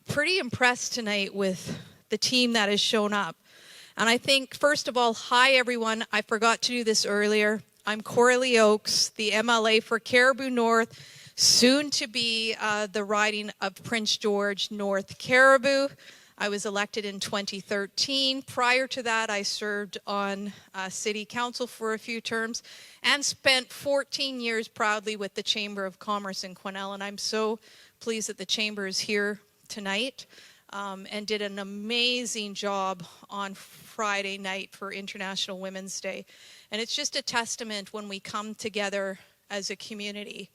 pretty impressed tonight with the team that has shown up. And I think, first of all, hi everyone. I forgot to do this earlier. I'm Coralie Oakes, the MLA for Cariboo North, soon to be the riding of Prince George North Cariboo. I was elected in 2013. Prior to that, I served on City Council for a few terms and spent 14 years proudly with the Chamber of Commerce in Quesnel. And I'm so pleased that the Chamber is here tonight and did an amazing job on Friday night for International Women's Day. And it's just a testament when we come together as a community,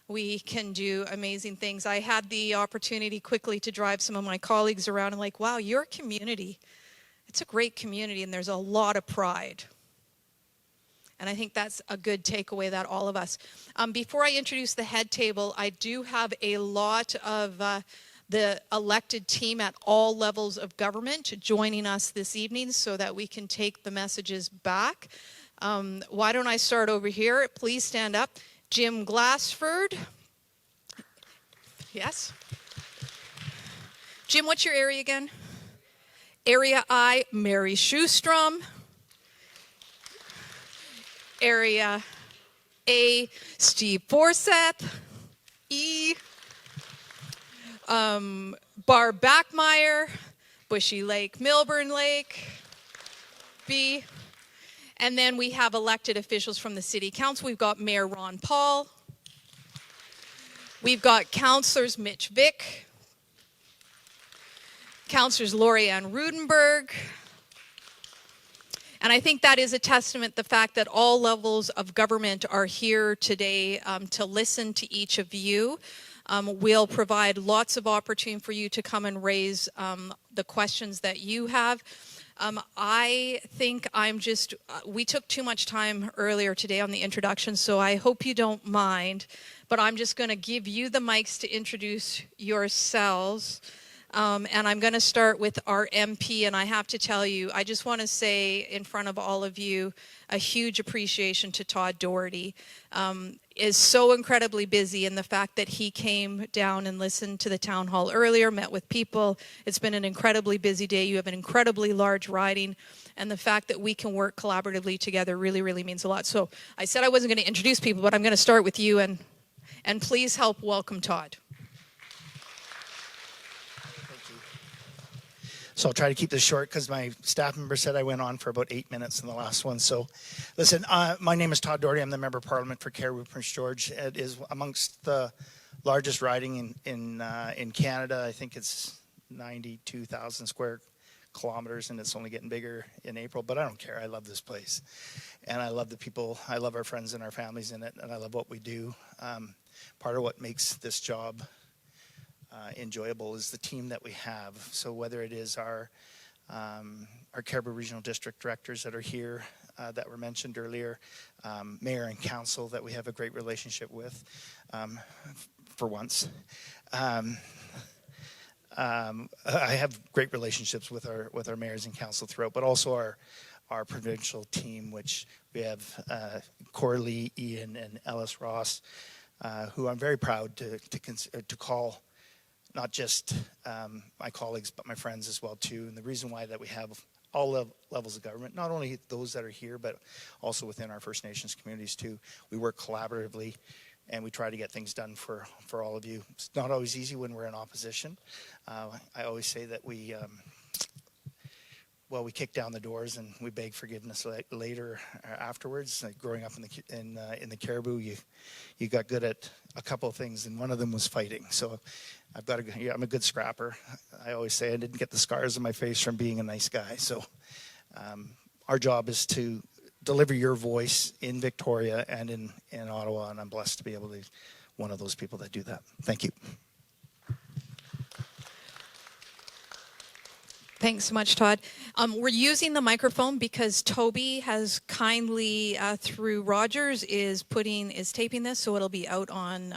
we can do amazing things. I had the opportunity quickly to drive some of my colleagues around and like, wow, your community, it's a great community and there's a lot of pride. And I think that's a good takeaway that all of us. Before I introduce the head table, I do have a lot of the elected team at all levels of government joining us this evening so that we can take the messages back. Why don't I start over here? Please stand up. Jim Glassford. Yes. Jim, what's your area again? Area I, Mary Shoestrom. Area A, Steve Forseth. E, Barb Backmeyer. Bushy Lake, Milburn Lake. B. And then we have elected officials from the City Council. We've got Mayor Ron Paul. We've got Councillors Mitch Vick. Councillors Lori-Ann Rudenberg. And I think that is a testament, the fact that all levels of government are here today to listen to each of you. We'll provide lots of opportunity for you to come and raise the questions that you have. I think we took too much time earlier today on the introduction, so I hope you don't mind, but I'm just going to give you the mics to introduce yourselves. And I'm going to start with our MP, and I have to tell you, I just want to say in front of all of you, a huge appreciation to Todd Doherty. Is so incredibly busy, and the fact that he came down and listened to the town hall earlier, met with people. It's been an incredibly busy day. You have an incredibly large riding, and the fact that we can work collaboratively together really, really means a lot. So I said I wasn't going to introduce people, but I'm going to start with you, and please help welcome Todd. So I'll try to keep this short because my staff member said I went on for about 8 minutes in the last one. So listen, my name is Todd Doherty. I'm the Member of Parliament for Cariboo Prince George. It is amongst the largest riding in Canada. I think it's 92,000 square kilometers, and it's only getting bigger in April. But I don't care. I love this place. And I love the people. I love our friends and our families in it. And I love what we do. Part of what makes this job enjoyable is the team that we have. So whether it is our Cariboo Regional District Directors that are here that were mentioned earlier, Mayor and Council that we have a great relationship with for once. I have great relationships with our mayors and council throughout, but also our provincial team, which we have Coralie, Ian, and Ellis Ross, who I'm very proud to call not just my colleagues, but my friends as well too. And the reason why that we have all levels of government, not only those that are here, but also within our First Nations communities too. We work collaboratively and we try to get things done for all of you. It's not always easy when we're in opposition. I always say that we kick down the doors and we beg forgiveness later afterwards. Like growing up in the Cariboo, you got good at a couple of things, and one of them was fighting. So I'm a good scrapper. I always say I didn't get the scars on my face from being a nice guy. So our job is to deliver your voice in Victoria and in Ottawa, and I'm blessed to be able to be one of those people that do that. Thank you. Thanks so much, Todd. We're using the microphone because Toby has kindly, through Rogers, is taping this, so it'll be out on,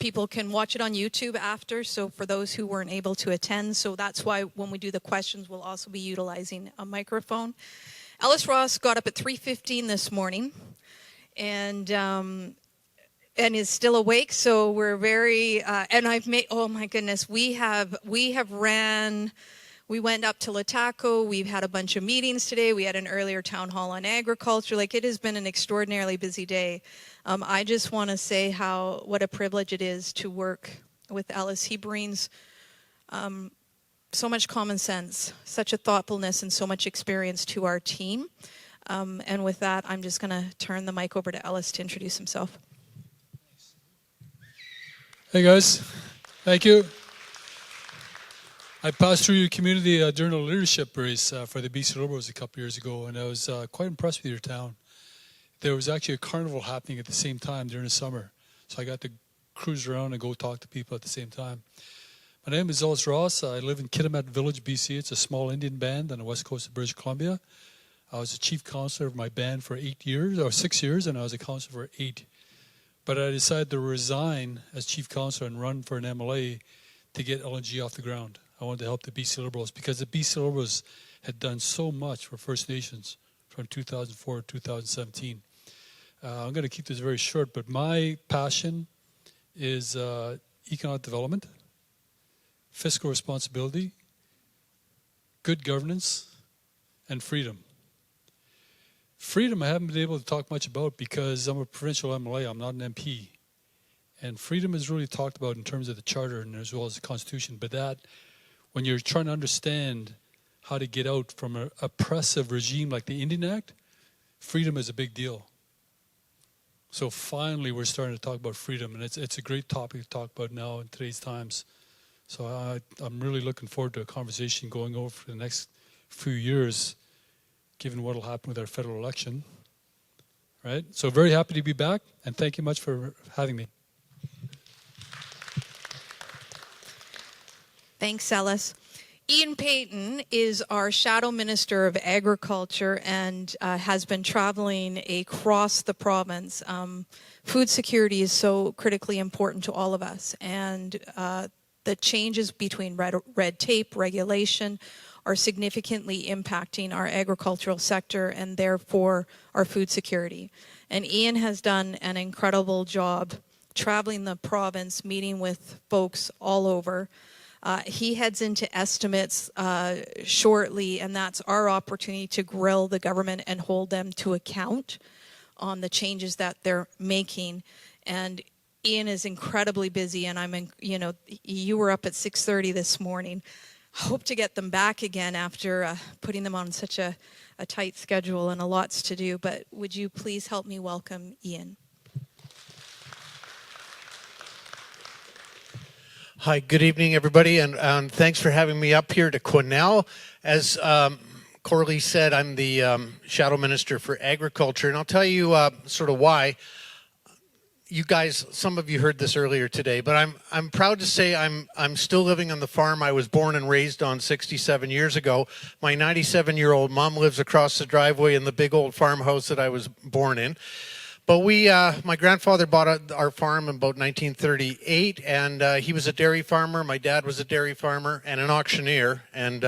people can watch it on YouTube after, so for those who weren't able to attend. So that's why when we do the questions, we'll also be utilizing a microphone. Ellis Ross got up at 3:15 this morning, and and is still awake. So we're very, and I've made, oh my goodness, we have ran, we went up to Lataco. We've had a bunch of meetings today. We had an earlier town hall on agriculture. Like, it has been an extraordinarily busy day. I just want to say what a privilege it is to work with Ellis. He brings so much common sense, such a thoughtfulness, and so much experience to our team. And with that, I'm just going to turn the mic over to Ellis to introduce himself. Hey guys, thank you. I passed through your community during a leadership race for the BC Liberals a couple years ago, and I was quite impressed with your town. There was actually a carnival happening at the same time during the summer, so I got to cruise around and go talk to people at the same time. My name is Ellis Ross. I live in Kitimat Village, BC. It's a small Indian band on the west coast of British Columbia. I was the chief counselor of my band for 6 years, and I was a counselor for 8. But I decided to resign as chief counselor and run for an MLA to get LNG off the ground. I wanted to help the BC Liberals because the BC Liberals had done so much for First Nations from 2004 to 2017. I'm going to keep this very short, but my passion is economic development, fiscal responsibility, good governance, and freedom. Freedom I haven't been able to talk much about because I'm a provincial MLA, I'm not an MP. And freedom is really talked about in terms of the Charter and as well as the Constitution. But that, when you're trying to understand how to get out from an oppressive regime like the Indian Act, freedom is a big deal. So finally we're starting to talk about freedom, and it's a great topic to talk about now in today's times. So I'm really looking forward to a conversation going over for the next few years, given what will happen with our federal election, right? So very happy to be back, and thank you much for having me. Thanks, Ellis. Ian Payton is our Shadow Minister of Agriculture and has been traveling across the province. Food security is so critically important to all of us, and the changes between red tape, regulation, are significantly impacting our agricultural sector and therefore our food security. And Ian has done an incredible job traveling the province, meeting with folks all over. He heads into estimates shortly, and that's our opportunity to grill the government and hold them to account on the changes that they're making. And Ian is incredibly busy, and you were up at 6:30 this morning. Hope to get them back again after putting them on such a tight schedule and a lots to do. But would you please help me welcome Ian? Hi, good evening, everybody, and thanks for having me up here to Quesnel. As Coralie said, I'm the Shadow Minister for Agriculture, and I'll tell you sort of why. You guys, some of you heard this earlier today, but I'm proud to say I'm still living on the farm I was born and raised on 67 years ago. My 97-year-old mom lives across the driveway in the big old farmhouse that I was born in. But my grandfather bought our farm in about 1938, and he was a dairy farmer. My dad was a dairy farmer and an auctioneer, and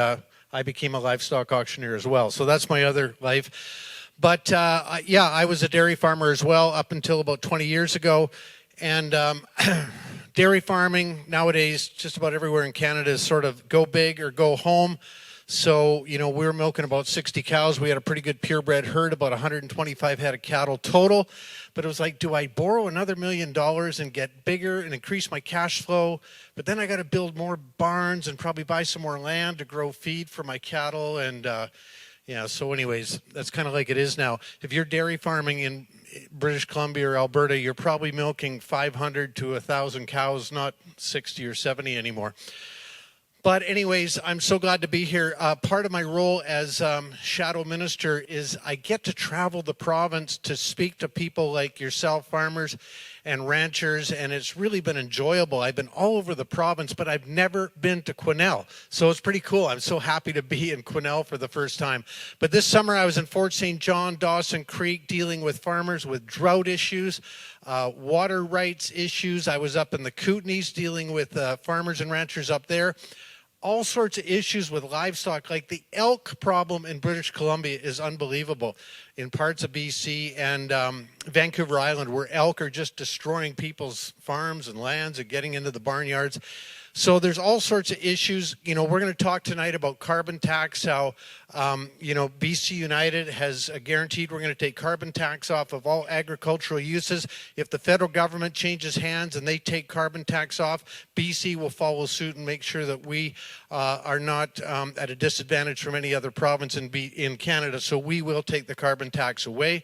I became a livestock auctioneer as well. So that's my other life. But yeah, I was a dairy farmer as well up until about 20 years ago. And dairy farming nowadays, just about everywhere in Canada, is sort of go big or go home. So, we were milking about 60 cows. We had a pretty good purebred herd, about 125 head of cattle total. But it was like, do I borrow another $1 million and get bigger and increase my cash flow? But then I got to build more barns and probably buy some more land to grow feed for my cattle. And so anyways, that's kind of like it is now. If you're dairy farming in British Columbia or Alberta, you're probably milking 500 to 1,000 cows, not 60 or 70 anymore. But anyways, I'm so glad to be here. Part of my role as Shadow Minister is I get to travel the province to speak to people like yourself, farmers and ranchers, and it's really been enjoyable. I've been all over the province, but I've never been to Quesnel. So it's pretty cool. I'm so happy to be in Quesnel for the first time. But this summer I was in Fort St. John, Dawson Creek, dealing with farmers with drought issues, water rights issues. I was up in the Kootenays dealing with farmers and ranchers up there. All sorts of issues with livestock, like the elk problem in British Columbia is unbelievable. in parts of BC and Vancouver Island, where elk are just destroying people's farms and lands and getting into the barnyards. So there's all sorts of issues. You know, we're going to talk tonight about carbon tax, how, you know, BC United has guaranteed we're going to take carbon tax off of all agricultural uses. If the federal government changes hands and they take carbon tax off, BC will follow suit and make sure that we are not at a disadvantage from any other province in Canada. So we will take the carbon tax away.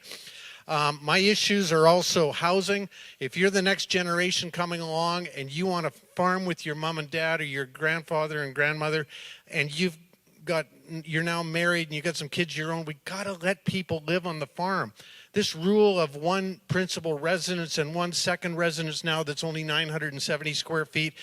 My issues are also housing. If you're the next generation coming along and you want to farm with your mom and dad or your grandfather and grandmother, and you're now married and you got some kids of your own, we got to let people live on the farm. This rule of one principal residence and one second residence now that's only 970 square feet,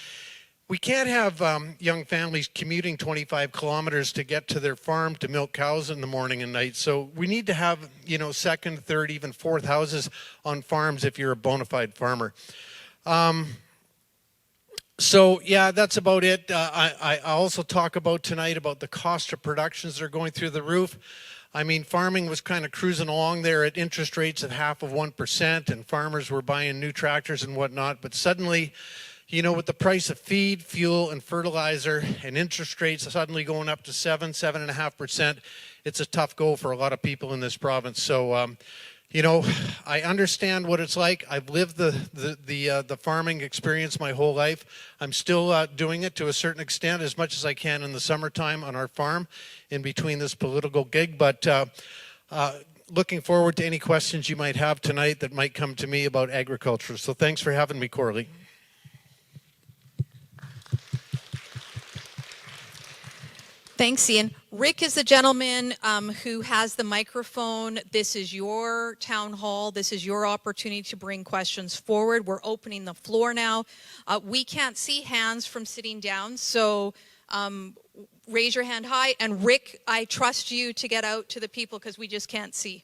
we can't have young families commuting 25 kilometers to get to their farm to milk cows in the morning and night. So we need to have, you know, second, third, even fourth houses on farms if you're a bona fide farmer. So yeah, that's about it. I also talk about tonight about the cost of productions that are going through the roof. I mean, farming was kind of cruising along there at interest rates of 0.5%, and farmers were buying new tractors and whatnot. But suddenly, you know, with the price of feed, fuel, and fertilizer, and interest rates suddenly going up to 7.5%, it's a tough go for a lot of people in this province. So, you know, I understand what it's like. I've lived the farming experience my whole life. I'm still doing it to a certain extent, as much as I can in the summertime on our farm, in between this political gig. But looking forward to any questions you might have tonight that might come to me about agriculture. So thanks for having me, Coralie. Thanks, Ian. Rick is the gentleman who has the microphone. This is your town hall. This is your opportunity to bring questions forward. We're opening the floor now. We can't see hands from sitting down, so raise your hand high. And Rick, I trust you to get out to the people because we just can't see.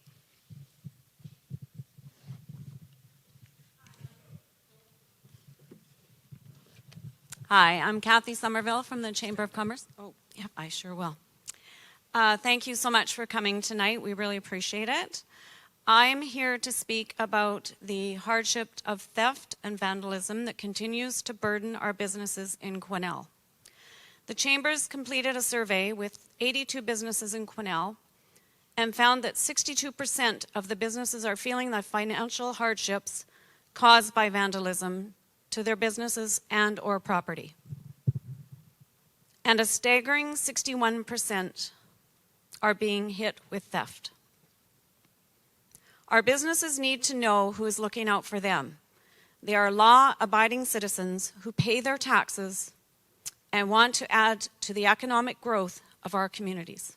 Hi, I'm Kathy Somerville from the Chamber of Commerce. Oh, yep, I sure will. Thank you so much for coming tonight. We really appreciate it. I'm here to speak about the hardship of theft and vandalism that continues to burden our businesses in Quesnel. The Chamber's completed a survey with 82 businesses in Quesnel and found that 62% of the businesses are feeling the financial hardships caused by vandalism to their businesses and or property. And a staggering 61% are being hit with theft. Our businesses need to know who is looking out for them. They are law-abiding citizens who pay their taxes and want to add to the economic growth of our communities.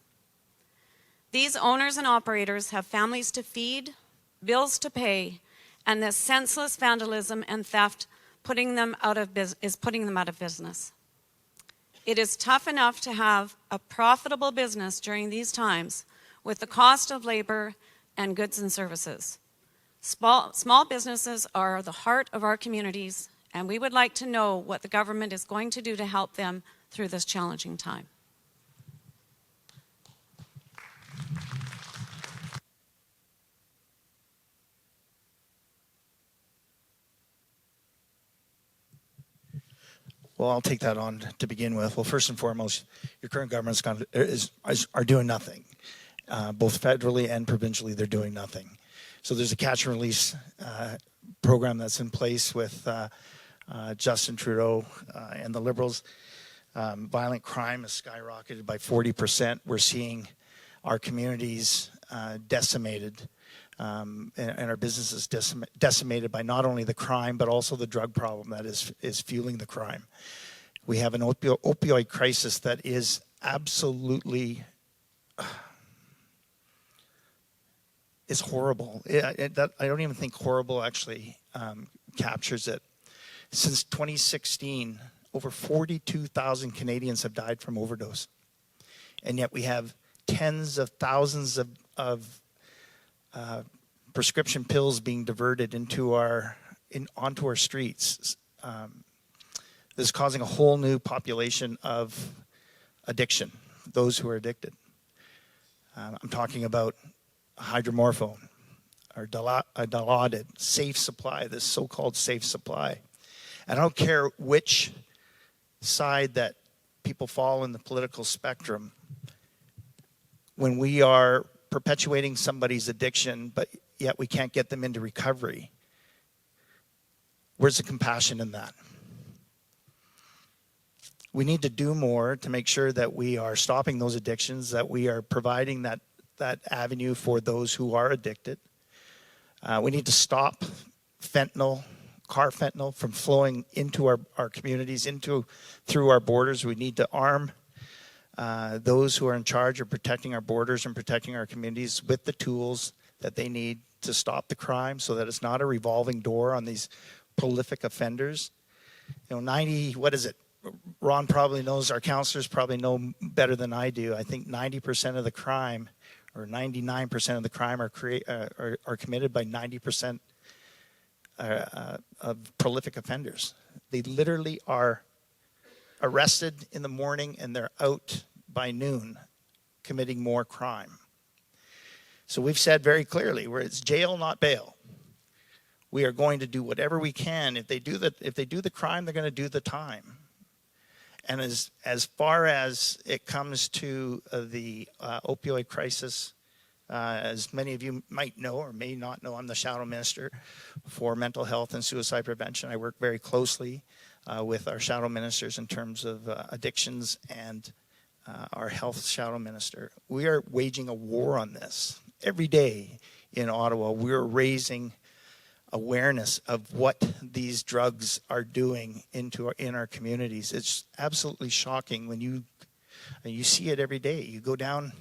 These owners and operators have families to feed, bills to pay, and this senseless vandalism and theft putting them out of business. It is tough enough to have a profitable business during these times with the cost of labor and goods and services. Small businesses are the heart of our communities, and we would like to know what the government is going to do to help them through this challenging time. Well, I'll take that on to begin with. Well, first and foremost, your current government's are doing nothing. Both federally and provincially, they're doing nothing. So there's a catch and release program that's in place with Justin Trudeau and the Liberals. Violent crime has skyrocketed by 40%. We're seeing our communities decimated. And our businesses decimated by not only the crime, but also the drug problem that is fueling the crime. We have an opioid crisis that is absolutely is horrible. I don't even think horrible actually captures it. Since 2016, over 42,000 Canadians have died from overdose. And yet we have tens of thousands of prescription pills being diverted onto our streets. This is causing a whole new population of addiction, those who are addicted. I'm talking about hydromorphone, or Dilaudid, safe supply, this so-called safe supply. And I don't care which side that people fall in the political spectrum, when we are perpetuating somebody's addiction, but yet we can't get them into recovery, where's the compassion in that? We need to do more to make sure that we are stopping those addictions, that we are providing that avenue for those who are addicted. We need to stop carfentanil from flowing into our communities, through our borders. We need to arm those who are in charge of protecting our borders and protecting our communities with the tools that they need to stop the crime, so that it's not a revolving door on these prolific offenders. 90, what is it? Ron probably knows, our counselors probably know better than I do. I think 90% of the crime, or 99% of the crime, are committed by 90% of prolific offenders. They literally are arrested in the morning and they're out by noon committing more crime. So we've said very clearly, where it's jail, not bail. We are going to do whatever we can. If they do the crime, they're going to do the time. And as far as it comes to the opioid crisis, as many of you might know or may not know, I'm the Shadow Minister for Mental Health and Suicide Prevention. I work very closely with our Shadow Ministers in terms of addictions and our Health Shadow Minister. We are waging a war on this. Every day in Ottawa, we're raising awareness of what these drugs are doing in our communities. It's absolutely shocking when you see it every day. You go down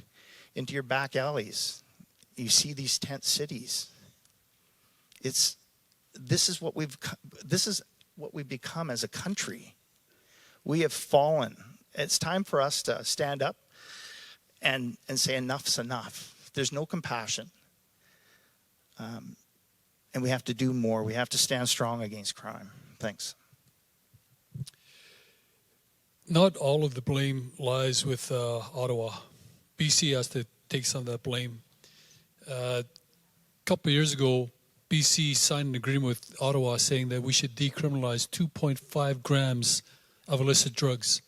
into your back alleys, you see these tent cities. This is what we've become as a country. We have fallen. It's time for us to stand up and say enough's enough. There's no compassion. And we have to do more. We have to stand strong against crime. Thanks. Not all of the blame lies with Ottawa. BC has to take some of that blame. A couple of years ago, BC signed an agreement with Ottawa saying that we should decriminalize 2.5 grams of illicit drugs,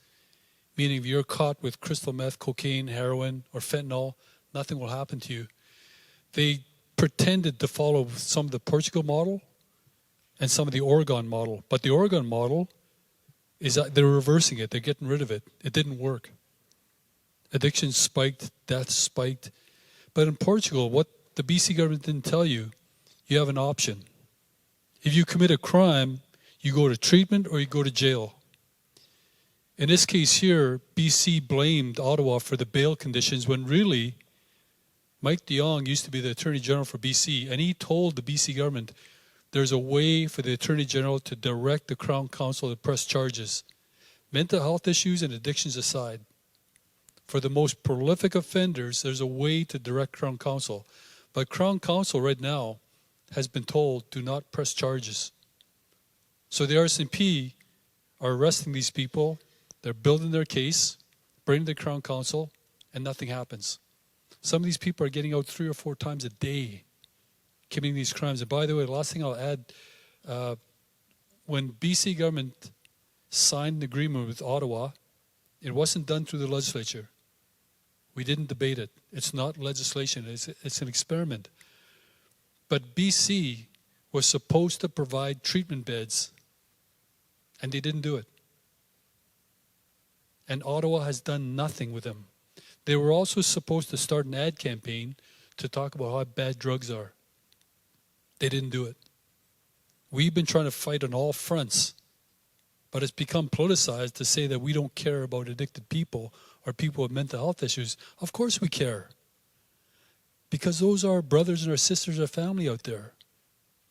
meaning if you're caught with crystal meth, cocaine, heroin, or fentanyl, nothing will happen to you. They pretended to follow some of the Portugal model and some of the Oregon model. But the Oregon model is that they're reversing it. They're getting rid of it. It didn't work. Addiction spiked, deaths spiked. But in Portugal, what the BC government didn't tell you, you have an option. If you commit a crime, you go to treatment or you go to jail. In this case here, BC blamed Ottawa for the bail conditions when really Mike DeYoung used to be the Attorney General for BC, and he told the BC government there's a way for the Attorney General to direct the Crown Counsel to press charges. Mental health issues and addictions aside, for the most prolific offenders, there's a way to direct Crown Counsel. But Crown Counsel right now has been told do not press charges. So the RCMP are arresting these people, they're building their case, bringing the Crown Counsel, and nothing happens. Some of these people are getting out 3 or 4 times a day committing these crimes. And by the way, the last thing I'll add, when BC government signed an agreement with Ottawa, it wasn't done through the legislature. We didn't debate it. It's not legislation. It's an experiment. But BC was supposed to provide treatment beds, and they didn't do it. And Ottawa has done nothing with them. They were also supposed to start an ad campaign to talk about how bad drugs are. They didn't do it. We've been trying to fight on all fronts, but it's become politicized to say that we don't care about addicted people or people with mental health issues. Of course we care, because those are our brothers and our sisters, our family out there.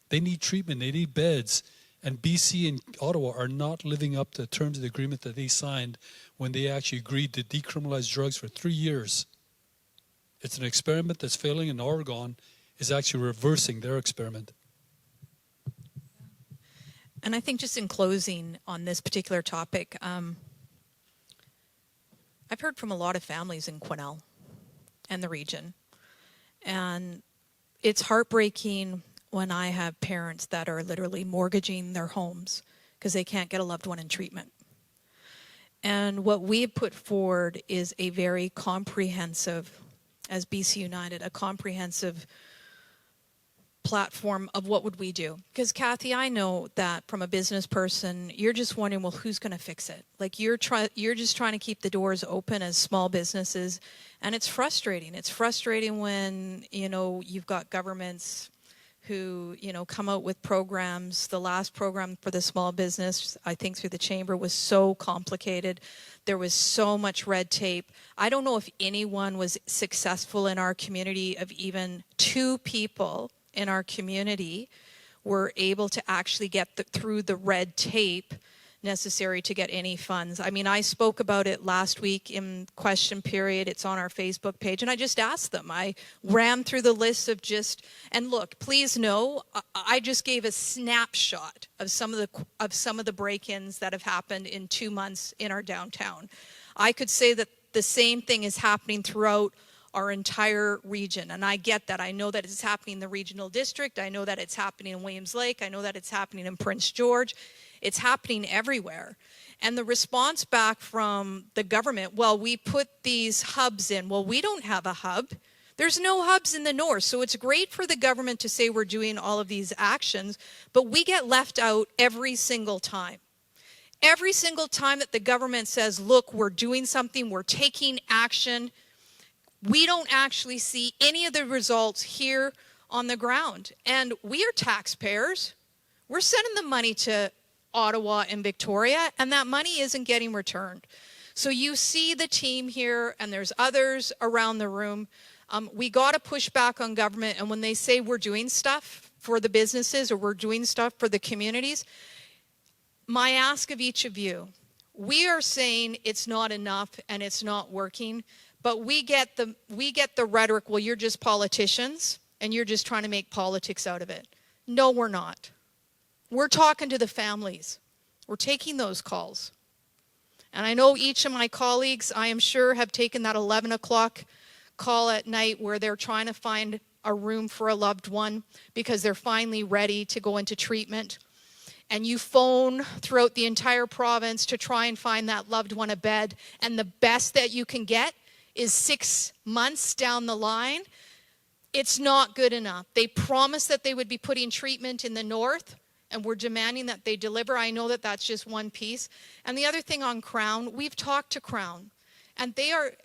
They need treatment, they need beds, and BC and Ottawa are not living up to the terms of the agreement that they signed when they actually agreed to decriminalize drugs for 3 years. It's an experiment that's failing, and Oregon is actually reversing their experiment. And I think just in closing on this particular topic, I've heard from a lot of families in Quesnel and the region. And it's heartbreaking when I have parents that are literally mortgaging their homes because they can't get a loved one in treatment. And what we put forward is a very comprehensive, as BC United, a comprehensive platform of what would we do. Because Kathy, I know that from a business person, you're just wondering, well, who's going to fix it? Like you're just trying to keep the doors open as small businesses, and it's frustrating. It's frustrating when, you know, you've got governments who, you know, come out with programs. The last program for the small business, I think through the chamber, was so complicated. There was so much red tape. I don't know if anyone was successful in our community, of even 2 people in our community were able to actually get through the red tape necessary to get any funds. I mean, I spoke about it last week in question period. It's on our Facebook page, and I just asked them. I ran through the list of and look, please know, I just gave a snapshot of some of the break-ins that have happened in 2 months in our downtown. I could say that the same thing is happening throughout our entire region, and I get that. I know that it's happening in the regional district. I know that it's happening in Williams Lake. I know that it's happening in Prince George. It's happening everywhere. And the response back from the government, well, we put these hubs in. Well, we don't have a hub. There's no hubs in the north. So it's great for the government to say we're doing all of these actions, but we get left out every single time. Every single time that the government says, look, we're doing something, we're taking action, we don't actually see any of the results here on the ground. And we are taxpayers. We're sending the money to Ottawa and Victoria, and that money isn't getting returned. So you see the team here, and there's others around the room. We got to push back on government, and when they say we're doing stuff for the businesses or we're doing stuff for the communities, my ask of each of you, we are saying it's not enough and it's not working, but we get the rhetoric, well, you're just politicians and you're just trying to make politics out of it. No, we're not. We're talking to the families. We're taking those calls. And I know each of my colleagues, I am sure, have taken that 11 o'clock call at night where they're trying to find a room for a loved one because they're finally ready to go into treatment. And you phone throughout the entire province to try and find that loved one a bed. And the best that you can get is 6 months down the line. It's not good enough. They promised that they would be putting treatment in the north, and we're demanding that they deliver. I know that that's just one piece. And the other thing on Crown, we've talked to Crown, and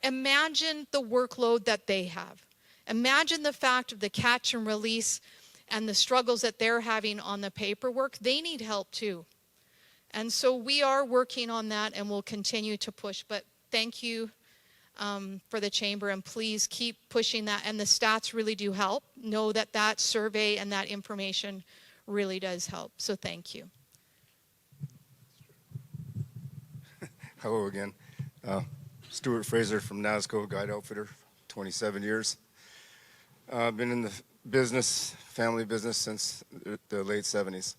imagine the workload that they have. Imagine the fact of the catch and release and the struggles that they're having on the paperwork. They need help too. And so we are working on that, and we'll continue to push. But thank you for the chamber, and please keep pushing that. And the stats really do help. Know that that survey and that information really does help. So thank you. Hello again. Stuart Fraser from NASCO Guide Outfitter, 27 years. I've been in the business, family business, since the late 70s.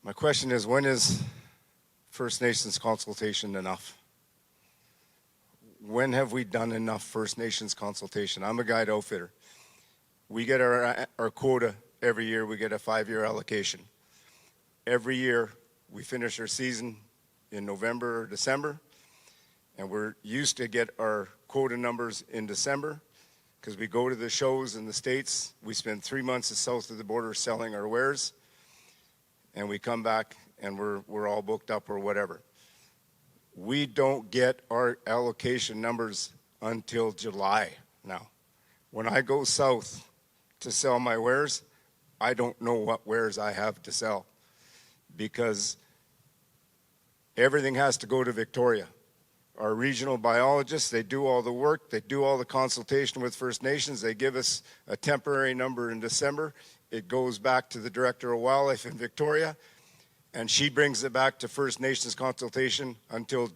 My question is, when is First Nations consultation enough? When have we done enough First Nations consultation? I'm a guide outfitter. We get our quota every year. We get a 5-year allocation. Every year we finish our season in November or December, and we're used to get our quota numbers in December because we go to the shows in the States. We spend 3 months south of the border selling our wares, and we come back and we're all booked up or whatever. We don't get our allocation numbers until July now. When I go south to sell my wares, I don't know what wares I have to sell because everything has to go to Victoria. Our regional biologists, they do all the work, they do all the consultation with First Nations, they give us a temporary number in December. It goes back to the Director of Wildlife in Victoria, and she brings it back to First Nations consultation until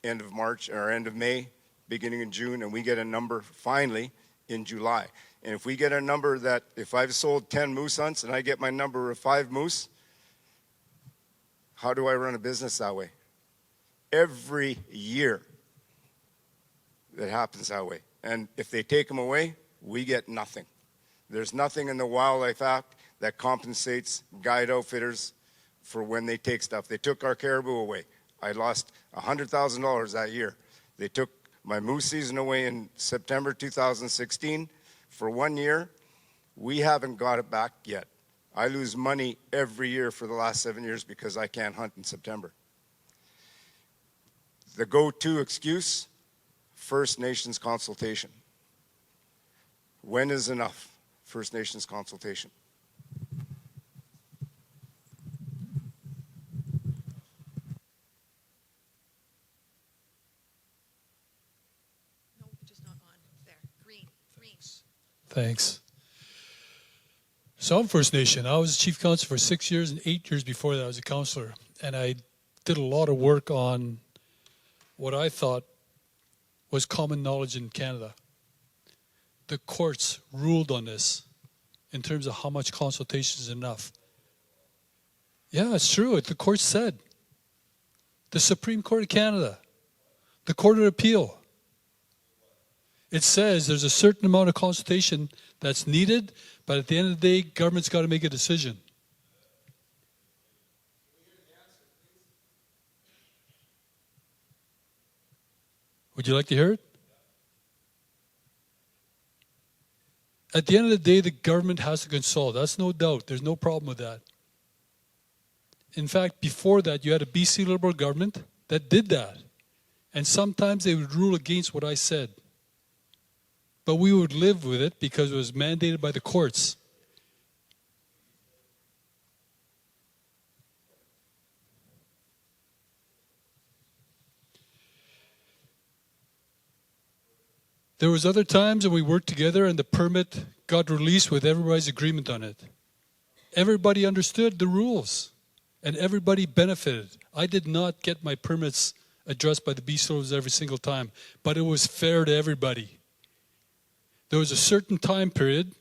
end of March or end of May, beginning in June, and we get a number finally in July. And if we get a number that, if I've sold 10 moose hunts and I get my number of 5 moose, how do I run a business that way? Every year that happens that way. And if they take them away, we get nothing. There's nothing in the Wildlife Act that compensates guide outfitters for when they take stuff. They took our caribou away. I lost $100,000 that year. They took my moose season away in September 2016 for 1 year. We haven't got it back yet. I lose money every year for the last 7 years because I can't hunt in September. The go-to excuse, First Nations consultation. When is enough? First Nations consultation. No, just not on. There. Green. Thanks. So I'm First Nation. I was chief counsel for 6 years, and 8 years before that I was a councillor. And I did a lot of work on what I thought was common knowledge in Canada. The courts ruled on this in terms of how much consultation is enough. Yeah, it's true. The court said. The Supreme Court of Canada, the Court of Appeal. It says there's a certain amount of consultation that's needed, but at the end of the day, government's got to make a decision. Would you like to hear it? At the end of the day, the government has to consult. That's no doubt. There's no problem with that. In fact, before that, you had a BC Liberal government that did that. And sometimes they would rule against what I said. But we would live with it because it was mandated by the courts. There was other times when we worked together and the permit got released with everybody's agreement on it. Everybody understood the rules and everybody benefited. I did not get my permits addressed by the BC Liberals every single time, but it was fair to everybody. There was a certain time period,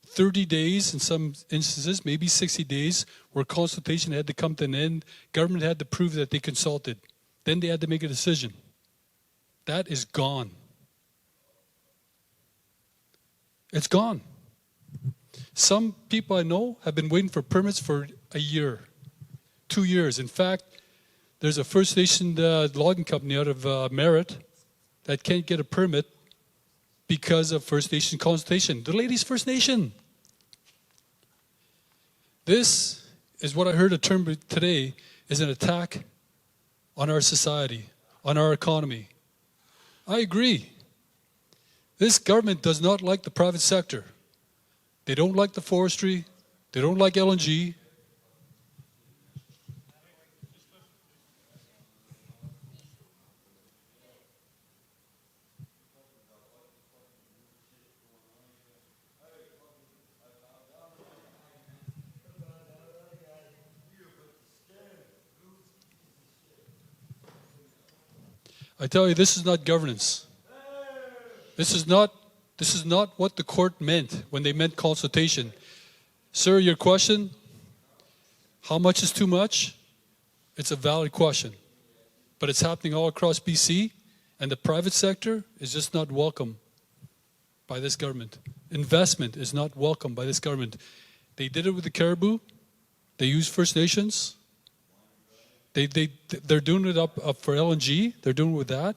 30 days in some instances, maybe 60 days, where consultation had to come to an end. Government had to prove that they consulted. Then they had to make a decision. That is gone. It's gone. Some people I know have been waiting for permits for a year, 2 years. In fact, there's a First Nation logging company out of Merritt that can't get a permit because of First Nation consultation. The lady's First Nation. This is what I heard a term today is an attack on our society, on our economy. I agree. This government does not like the private sector. They don't like the forestry. They don't like LNG. I tell you, this is not governance. This is not what the court meant when they meant consultation. Sir, your question, how much is too much? It's a valid question. But it's happening all across BC, and the private sector is just not welcome by this government. Investment is not welcome by this government. They did it with the caribou. They used First Nations. They're doing it up for LNG. They're doing it with that.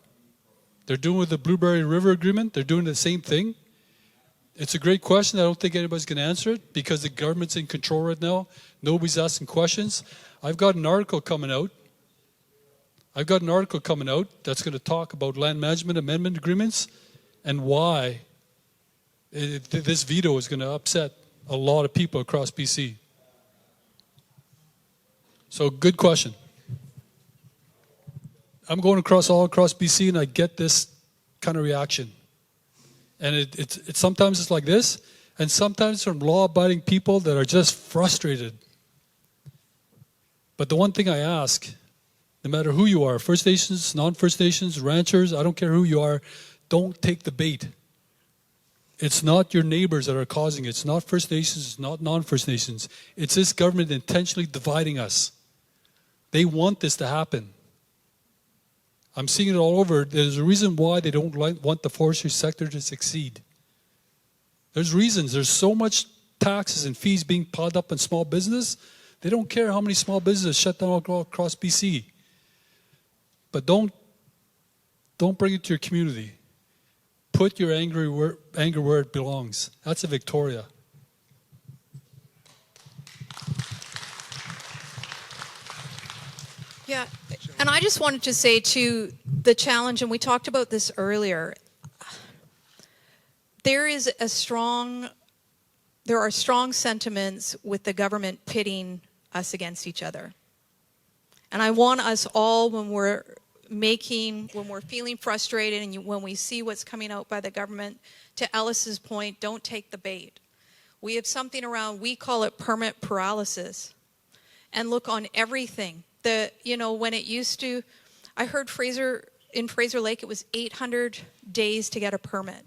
They're doing it with the Blueberry River Agreement. They're doing the same thing. It's a great question. I don't think anybody's going to answer it because the government's in control right now. Nobody's asking questions. I've got an article coming out. That's going to talk about land management amendment agreements and why this veto is going to upset a lot of people across BC. So, good question. I'm going all across BC, and I get this kind of reaction. And it's sometimes it's like this, and sometimes from law-abiding people that are just frustrated. But the one thing I ask, no matter who you are, First Nations, non-First Nations, ranchers, I don't care who you are, don't take the bait. It's not your neighbors that are causing it. It's not First Nations, it's not non-First Nations. It's this government intentionally dividing us. They want this to happen. I'm seeing it all over. There's a reason why they don't want the forestry sector to succeed. There's reasons. There's so much taxes and fees being piled up on small business. They don't care how many small businesses shut down all across BC. But don't bring it to your community. Put your anger where it belongs. That's a Victoria. Yeah, and I just wanted to say to the challenge, and we talked about this earlier, there are strong sentiments with the government pitting us against each other. And I want us all, when we're feeling frustrated and when we see what's coming out by the government, to Ellis's point, don't take the bait. We have something around, we call it permit paralysis. And look on everything. When it used to, I heard in Fraser Lake, it was 800 days to get a permit,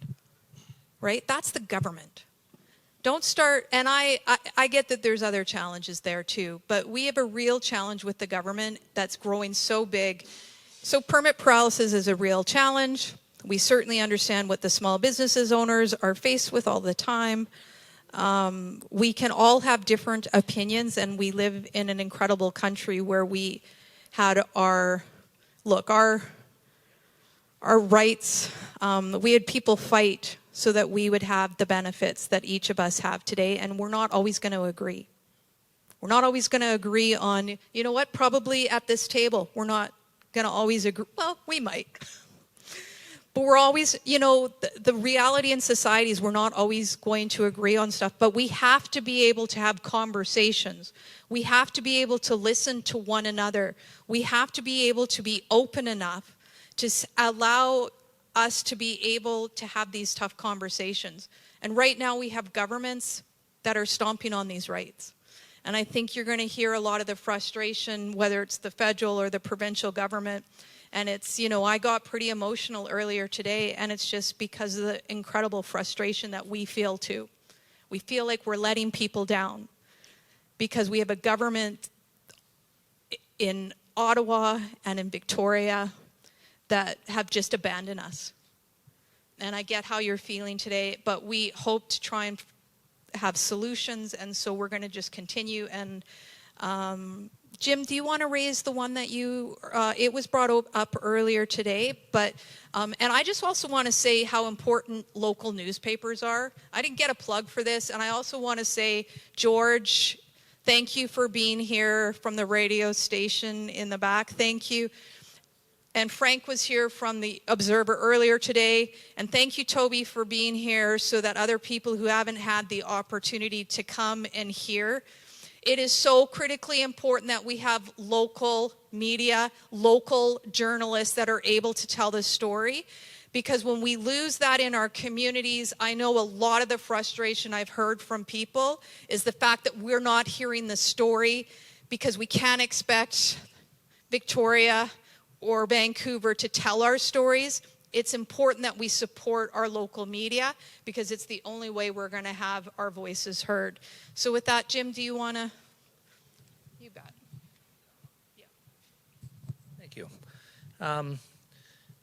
right? That's the government. Don't start, and I get that there's other challenges there too, but we have a real challenge with the government that's growing so big. So permit paralysis is a real challenge. We certainly understand what the small businesses owners are faced with all the time. We can all have different opinions, and we live in an incredible country where we had our rights. We had people fight so that we would have the benefits that each of us have today, and we're not always going to agree. We're not always going to agree on, you know what, probably at this table, we're not going to always agree. Well, we might. But we're always, the reality in society is we're not always going to agree on stuff, but we have to be able to have conversations. We have to be able to listen to one another. We have to be able to be open enough to allow us to be able to have these tough conversations. And right now we have governments that are stomping on these rights. And I think you're going to hear a lot of the frustration, whether it's the federal or the provincial government. And it's, I got pretty emotional earlier today, and it's just because of the incredible frustration that we feel too. We feel like we're letting people down because we have a government in Ottawa and in Victoria that have just abandoned us. And I get how you're feeling today, but we hope to try and have solutions, and so we're going to just continue. And Jim, do you want to raise the one that it was brought up earlier today, but, and I just also want to say how important local newspapers are. I didn't get a plug for this, and I also want to say, George, thank you for being here from the radio station in the back. Thank you. And Frank was here from the Observer earlier today. And thank you, Toby, for being here so that other people who haven't had the opportunity to come and hear. It is so critically important that we have local media, local journalists that are able to tell the story. Because when we lose that in our communities, I know a lot of the frustration I've heard from people is the fact that we're not hearing the story because we can't expect Victoria or Vancouver to tell our stories. It's important that we support our local media because it's the only way we're going to have our voices heard. So with that, Jim, do you want to? You bet. Yeah. Thank you.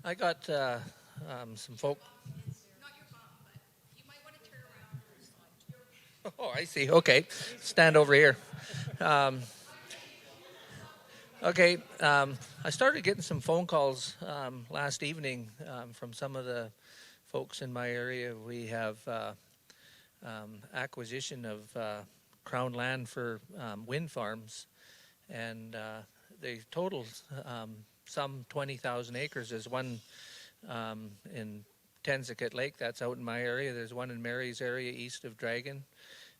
I got some folk. Not your mom, but you might want to turn around. Oh, I see. Okay. Stand over here. Okay, I started getting some phone calls last evening from some of the folks in my area. We have acquisition of Crown land for wind farms, and they total some 20,000 acres. There's one in Tensicket Lake, that's out in my area. There's one in Mary's area east of Dragon,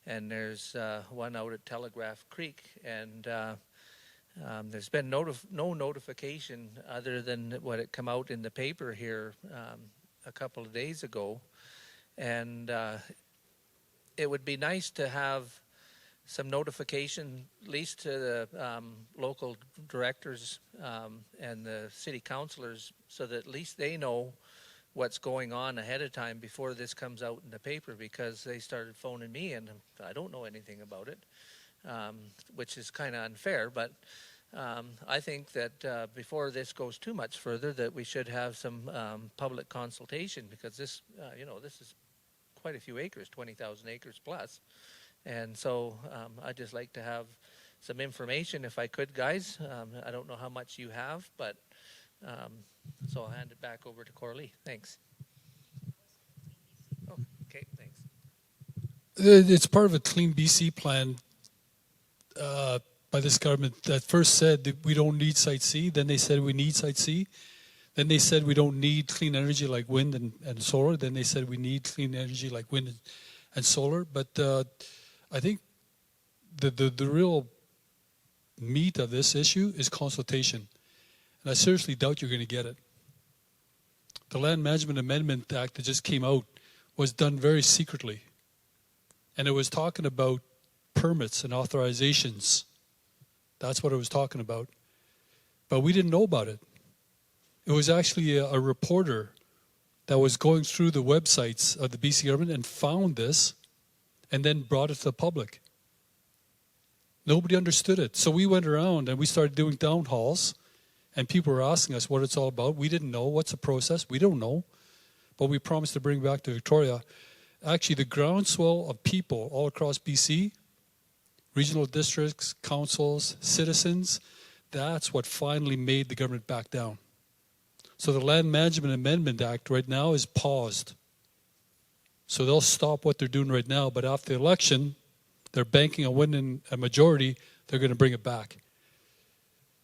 and there's one out at Telegraph Creek. And there's been no notification other than what had come out in the paper here a couple of days ago. And it would be nice to have some notification, at least to the local directors and the city councilors, so that at least they know what's going on ahead of time before this comes out in the paper, because they started phoning me and I don't know anything about it. Which is kind of unfair, but I think that before this goes too much further, that we should have some public consultation, because this, this is quite a few acres, 20,000 acres plus. And so I'd just like to have some information if I could, guys. I don't know how much you have, but so I'll hand it back over to Coralie. Thanks. Oh, okay, thanks. It's part of a Clean BC plan by this government that first said that we don't need Site C, then they said we need Site C, then they said we don't need clean energy like wind and solar, then they said we need clean energy like wind and solar. But I think the real meat of this issue is consultation, and I seriously doubt you're going to get it. The Land Management Amendment Act that just came out was done very secretly, and it was talking about permits and authorizations. That's what it was talking about. But we didn't know about it. It was actually a reporter that was going through the websites of the BC government and found this and then brought it to the public. Nobody understood it. So we went around and we started doing town halls, and people were asking us what it's all about. We didn't know. What's the process? We don't know. But we promised to bring back to Victoria. Actually, the groundswell of people all across BC, regional districts, councils, citizens, that's what finally made the government back down. So the Land Management Amendment Act right now is paused. So they'll stop what they're doing right now, but after the election, they're banking on winning a majority, they're going to bring it back.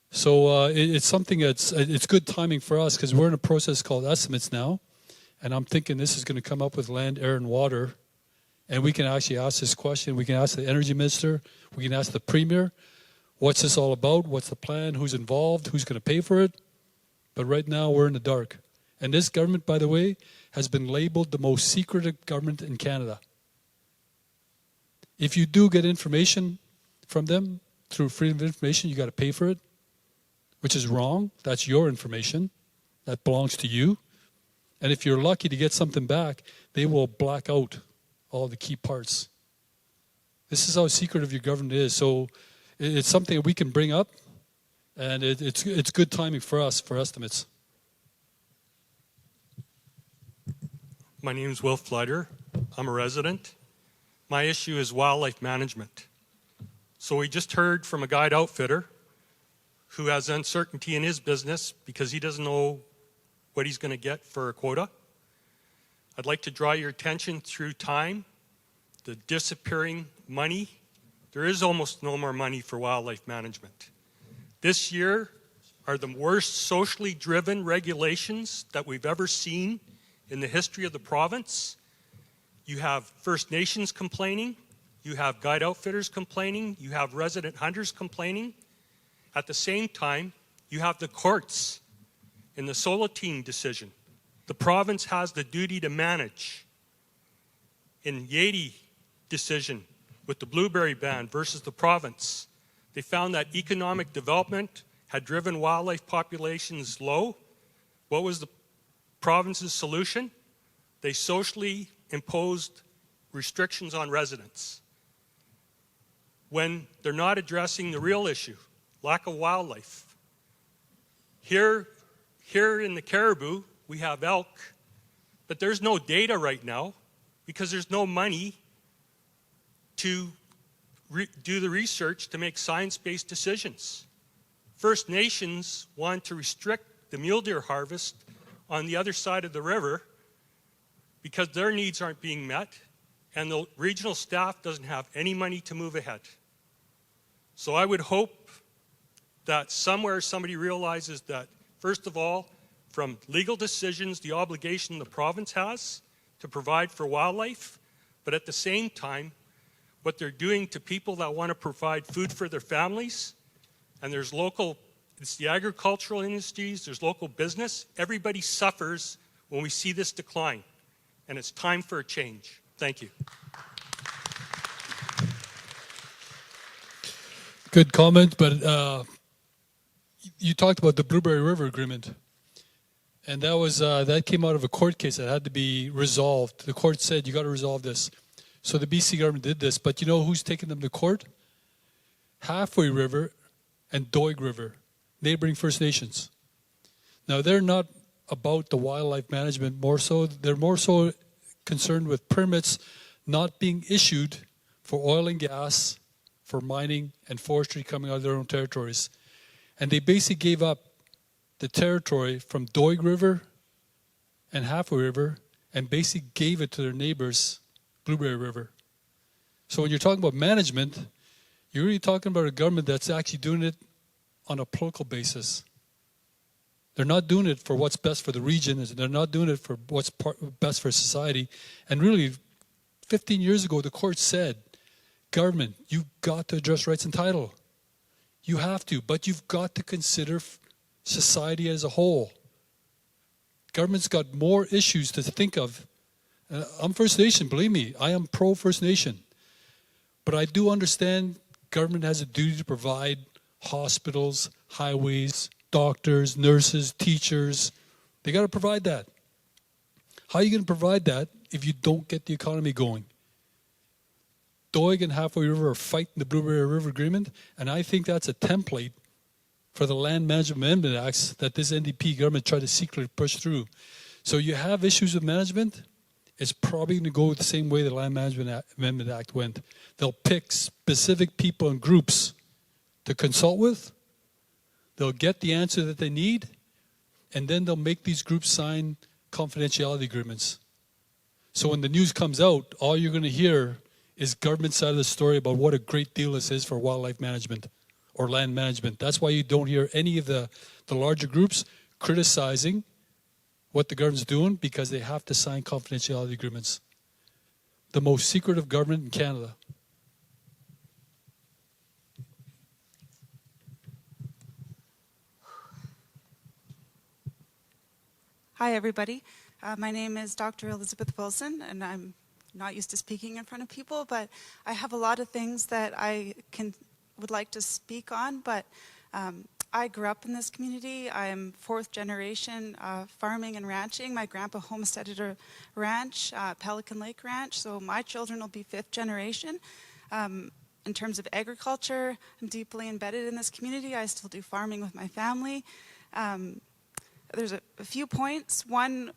So it's something it's good timing for us, because we're in a process called estimates now, and I'm thinking this is going to come up with land, air, and water. And we can actually ask this question. We can ask the energy minister. We can ask the premier, what's this all about? What's the plan? Who's involved? Who's going to pay for it? But right now, we're in the dark. And this government, by the way, has been labeled the most secretive government in Canada. If you do get information from them through freedom of information, you got to pay for it, which is wrong. That's your information. That belongs to you. And if you're lucky to get something back, they will black out all the key parts. This is how secretive your government is. So it's something that we can bring up, and it's good timing for us, for estimates. My name is Will Flutter. I'm a resident. My issue is wildlife management. So we just heard from a guide outfitter who has uncertainty in his business because he doesn't know what he's going to get for a quota. I'd like to draw your attention through time, the disappearing money. There is almost no more money for wildlife management. This year are the worst socially driven regulations that we've ever seen in the history of the province. You have First Nations complaining, you have guide outfitters complaining, you have resident hunters complaining. At the same time, you have the courts in the Solotine decision. The province has the duty to manage. In Yeti decision with the blueberry ban versus the province, they found that economic development had driven wildlife populations low. What was the province's solution? They socially imposed restrictions on residents when they're not addressing the real issue, lack of wildlife. Here in the Caribou, we have elk, but there's no data right now because there's no money to do the research to make science-based decisions. First Nations want to restrict the mule deer harvest on the other side of the river because their needs aren't being met, and the regional staff doesn't have any money to move ahead. So I would hope that somewhere somebody realizes that, first of all, from legal decisions, the obligation the province has to provide for wildlife, but at the same time, what they're doing to people that want to provide food for their families, and there's local, it's the agricultural industries, there's local business, everybody suffers when we see this decline, and it's time for a change. Thank you. Good comment, but you talked about the Blueberry River Agreement, and that came out of a court case that had to be resolved. The court said, you got to resolve this. So the BC government did this, but you know who's taking them to court? Halfway River and Doig River, neighboring First Nations. Now, they're not about the wildlife management more so. They're more so concerned with permits not being issued for oil and gas, for mining and forestry coming out of their own territories. And they basically gave up the territory from Doig River and Halfway River and basically gave it to their neighbors, Blueberry River. So when you're talking about management, you're really talking about a government that's actually doing it on a political basis. They're not doing it for what's best for the region. They're not doing it for what's best for society. And really, 15 years ago, the court said, government, you've got to address rights and title. You have to, but you've got to consider society as a whole. Government's got more issues to think of. I'm First Nation, believe me, I am pro-First Nation. But I do understand government has a duty to provide hospitals, highways, doctors, nurses, teachers. They got to provide that. How are you going to provide that if you don't get the economy going? Doig and Halfway River are fighting the Blueberry River Agreement, and I think that's a template for the Land Management Amendment Acts that this NDP government tried to secretly push through. So you have issues with management, it's probably going to go the same way the Land Management Amendment Act went. They'll pick specific people and groups to consult with, they'll get the answer that they need, and then they'll make these groups sign confidentiality agreements. So when the news comes out, all you're going to hear is government side of the story about what a great deal this is for wildlife management or land management. That's why you don't hear any of the larger groups criticizing what the government's doing, because they have to sign confidentiality agreements. The most secretive government in Canada. Hi, everybody. My name is Dr. Elizabeth Wilson, and I'm not used to speaking in front of people, but I have a lot of things that I would like to speak on, but I grew up in this community. I am fourth generation farming and ranching. My grandpa homesteaded a ranch, Pelican Lake Ranch, so my children will be fifth generation. In terms of agriculture, I'm deeply embedded in this community. I still do farming with my family. There's a few points. One,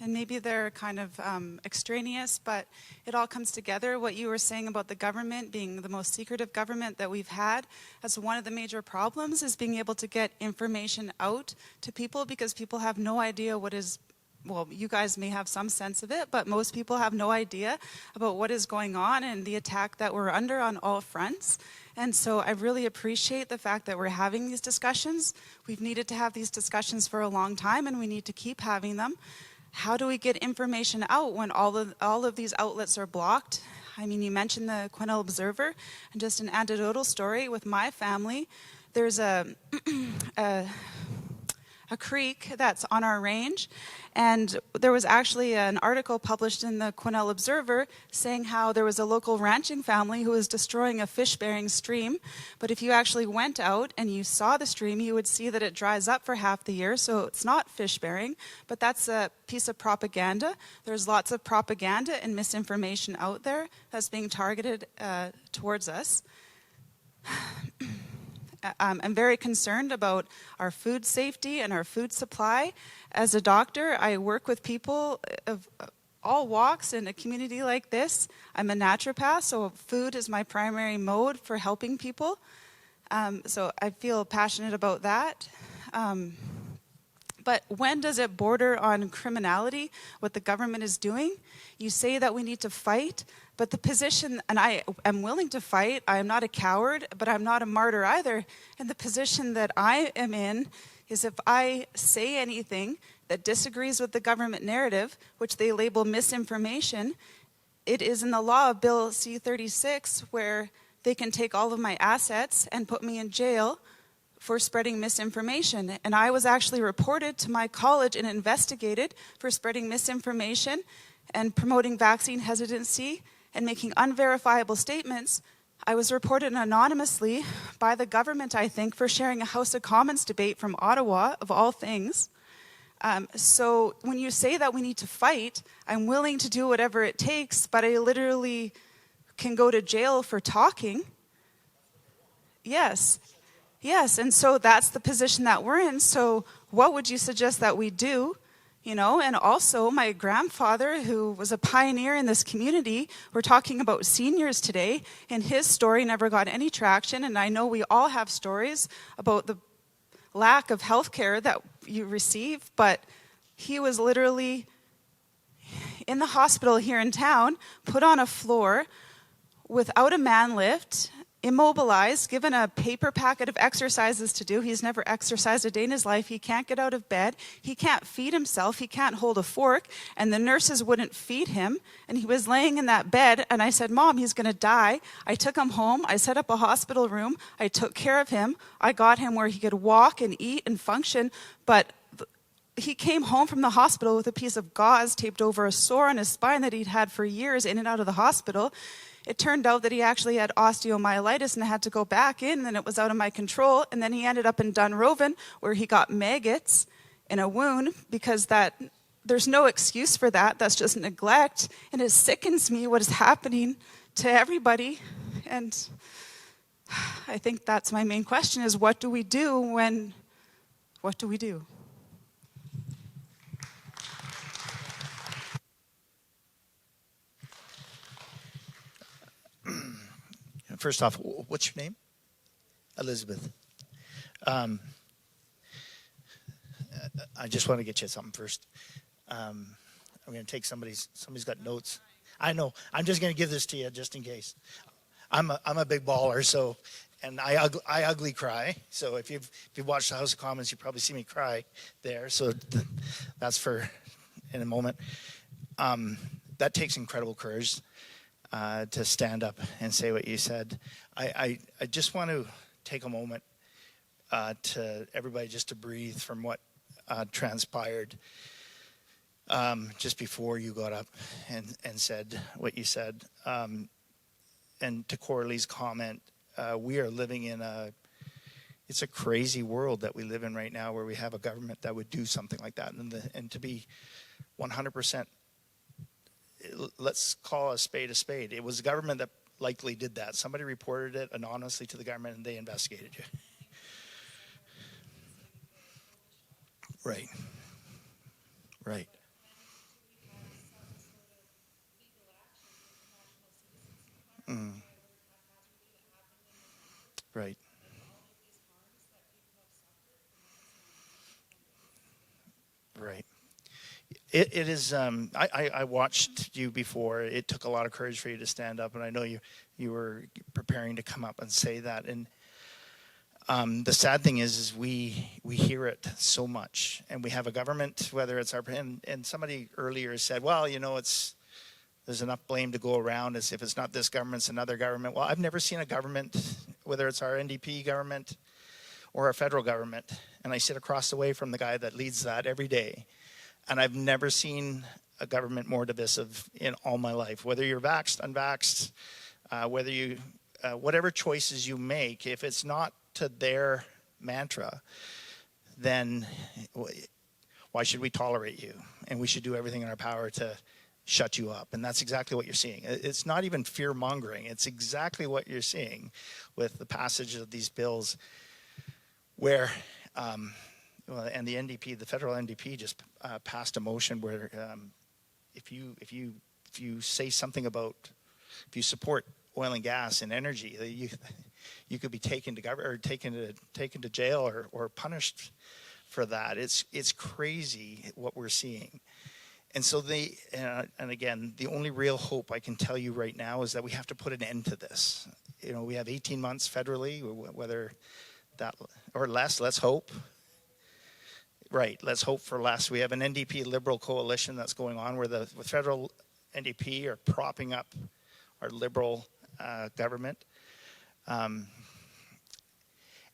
and maybe they're kind of extraneous, but it all comes together. What you were saying about the government being the most secretive government that we've had, as one of the major problems is being able to get information out to people, because people have no idea what is, well, you guys may have some sense of it, but most people have no idea about what is going on and the attack that we're under on all fronts. And so I really appreciate the fact that we're having these discussions. We've needed to have these discussions for a long time, and we need to keep having them. How do we get information out when all of these outlets are blocked? I mean, you mentioned the Quesnel Observer, and just an anecdotal story with my family. There's a creek that's on our range, and there was actually an article published in the Quesnel Observer saying how there was a local ranching family who was destroying a fish-bearing stream, but if you actually went out and you saw the stream, you would see that it dries up for half the year, so it's not fish-bearing, but that's a piece of propaganda. There's lots of propaganda and misinformation out there that's being targeted towards us. I'm very concerned about our food safety and our food supply. As a doctor, I work with people of all walks in a community like this. I'm a naturopath, so food is my primary mode for helping people. So I feel passionate about that. But when does it border on criminality, what the government is doing? You say that we need to fight, but the position, and I am willing to fight, I am not a coward, but I'm not a martyr either. And the position that I am in is if I say anything that disagrees with the government narrative, which they label misinformation, it is in the law of Bill C-36 where they can take all of my assets and put me in jail for spreading misinformation. And I was actually reported to my college and investigated for spreading misinformation and promoting vaccine hesitancy and making unverifiable statements. I was reported anonymously by the government, I think, for sharing a House of Commons debate from Ottawa, of all things. So when you say that we need to fight, I'm willing to do whatever it takes, but I literally can go to jail for talking. Yes. Yes, and so that's the position that we're in. So what would you suggest that we do? You know, and also my grandfather, who was a pioneer in this community, we're talking about seniors today, and his story never got any traction. And I know we all have stories about the lack of health care that you receive, but he was literally in the hospital here in town, put on a floor without a man lift, immobilized, given a paper packet of exercises to do. He's never exercised a day in his life. He can't get out of bed. He can't feed himself. He can't hold a fork. And the nurses wouldn't feed him. And he was laying in that bed. And I said, Mom, he's going to die. I took him home. I set up a hospital room. I took care of him. I got him where he could walk and eat and function. But he came home from the hospital with a piece of gauze taped over a sore on his spine that he'd had for years in and out of the hospital. It turned out that he actually had osteomyelitis and had to go back in, and it was out of my control. And then he ended up in Dunroven, where he got maggots in a wound, because there's no excuse for that. That's just neglect. And it sickens me what is happening to everybody. And I think that's my main question is, what do we do? First off, what's your name? Elizabeth. I just want to get you something first. I'm going to take somebody's got notes. I know. I'm just going to give this to you just in case. I'm a big baller, so, and I ugly cry. So if you've watched the House of Commons, you probably see me cry there. So that's for in a moment. That takes incredible courage. To stand up and say what you said. I just want to take a moment to everybody just to breathe from what transpired just before you got up and said what you said. And to Coralie's comment, we are living in it's a crazy world that we live in right now, where we have a government that would do something like that. And to be 100%, let's call a spade a spade. It was the government that likely did that. Somebody reported it anonymously to the government, and they investigated you. Right. Right. Right. Right. It is. I watched you before. It took a lot of courage for you to stand up, and I know you were preparing to come up and say that. And the sad thing is we hear it so much, and we have a government, whether it's our and somebody earlier said, well, you know, there's enough blame to go around. As if it's not this government, it's another government. Well, I've never seen a government, whether it's our NDP government or our federal government, and I sit across the way from the guy that leads that every day. And I've never seen a government more divisive in all my life. Whether you're vaxxed, unvaxxed, whether you, whatever choices you make, if it's not to their mantra, then why should we tolerate you? And we should do everything in our power to shut you up. And that's exactly what you're seeing. It's not even fear-mongering. It's exactly what you're seeing with the passage of these bills where... and the NDP, the federal NDP, just passed a motion where if you say something about, if you support oil and gas and energy, you could be taken to government or taken to jail or punished for that. It's crazy what we're seeing, and so and again, the only real hope I can tell you right now is that we have to put an end to this. You know, we have 18 months federally, whether that or less. Let's hope. Right, let's hope for less. We have an NDP Liberal coalition that's going on where the federal NDP are propping up our Liberal government. And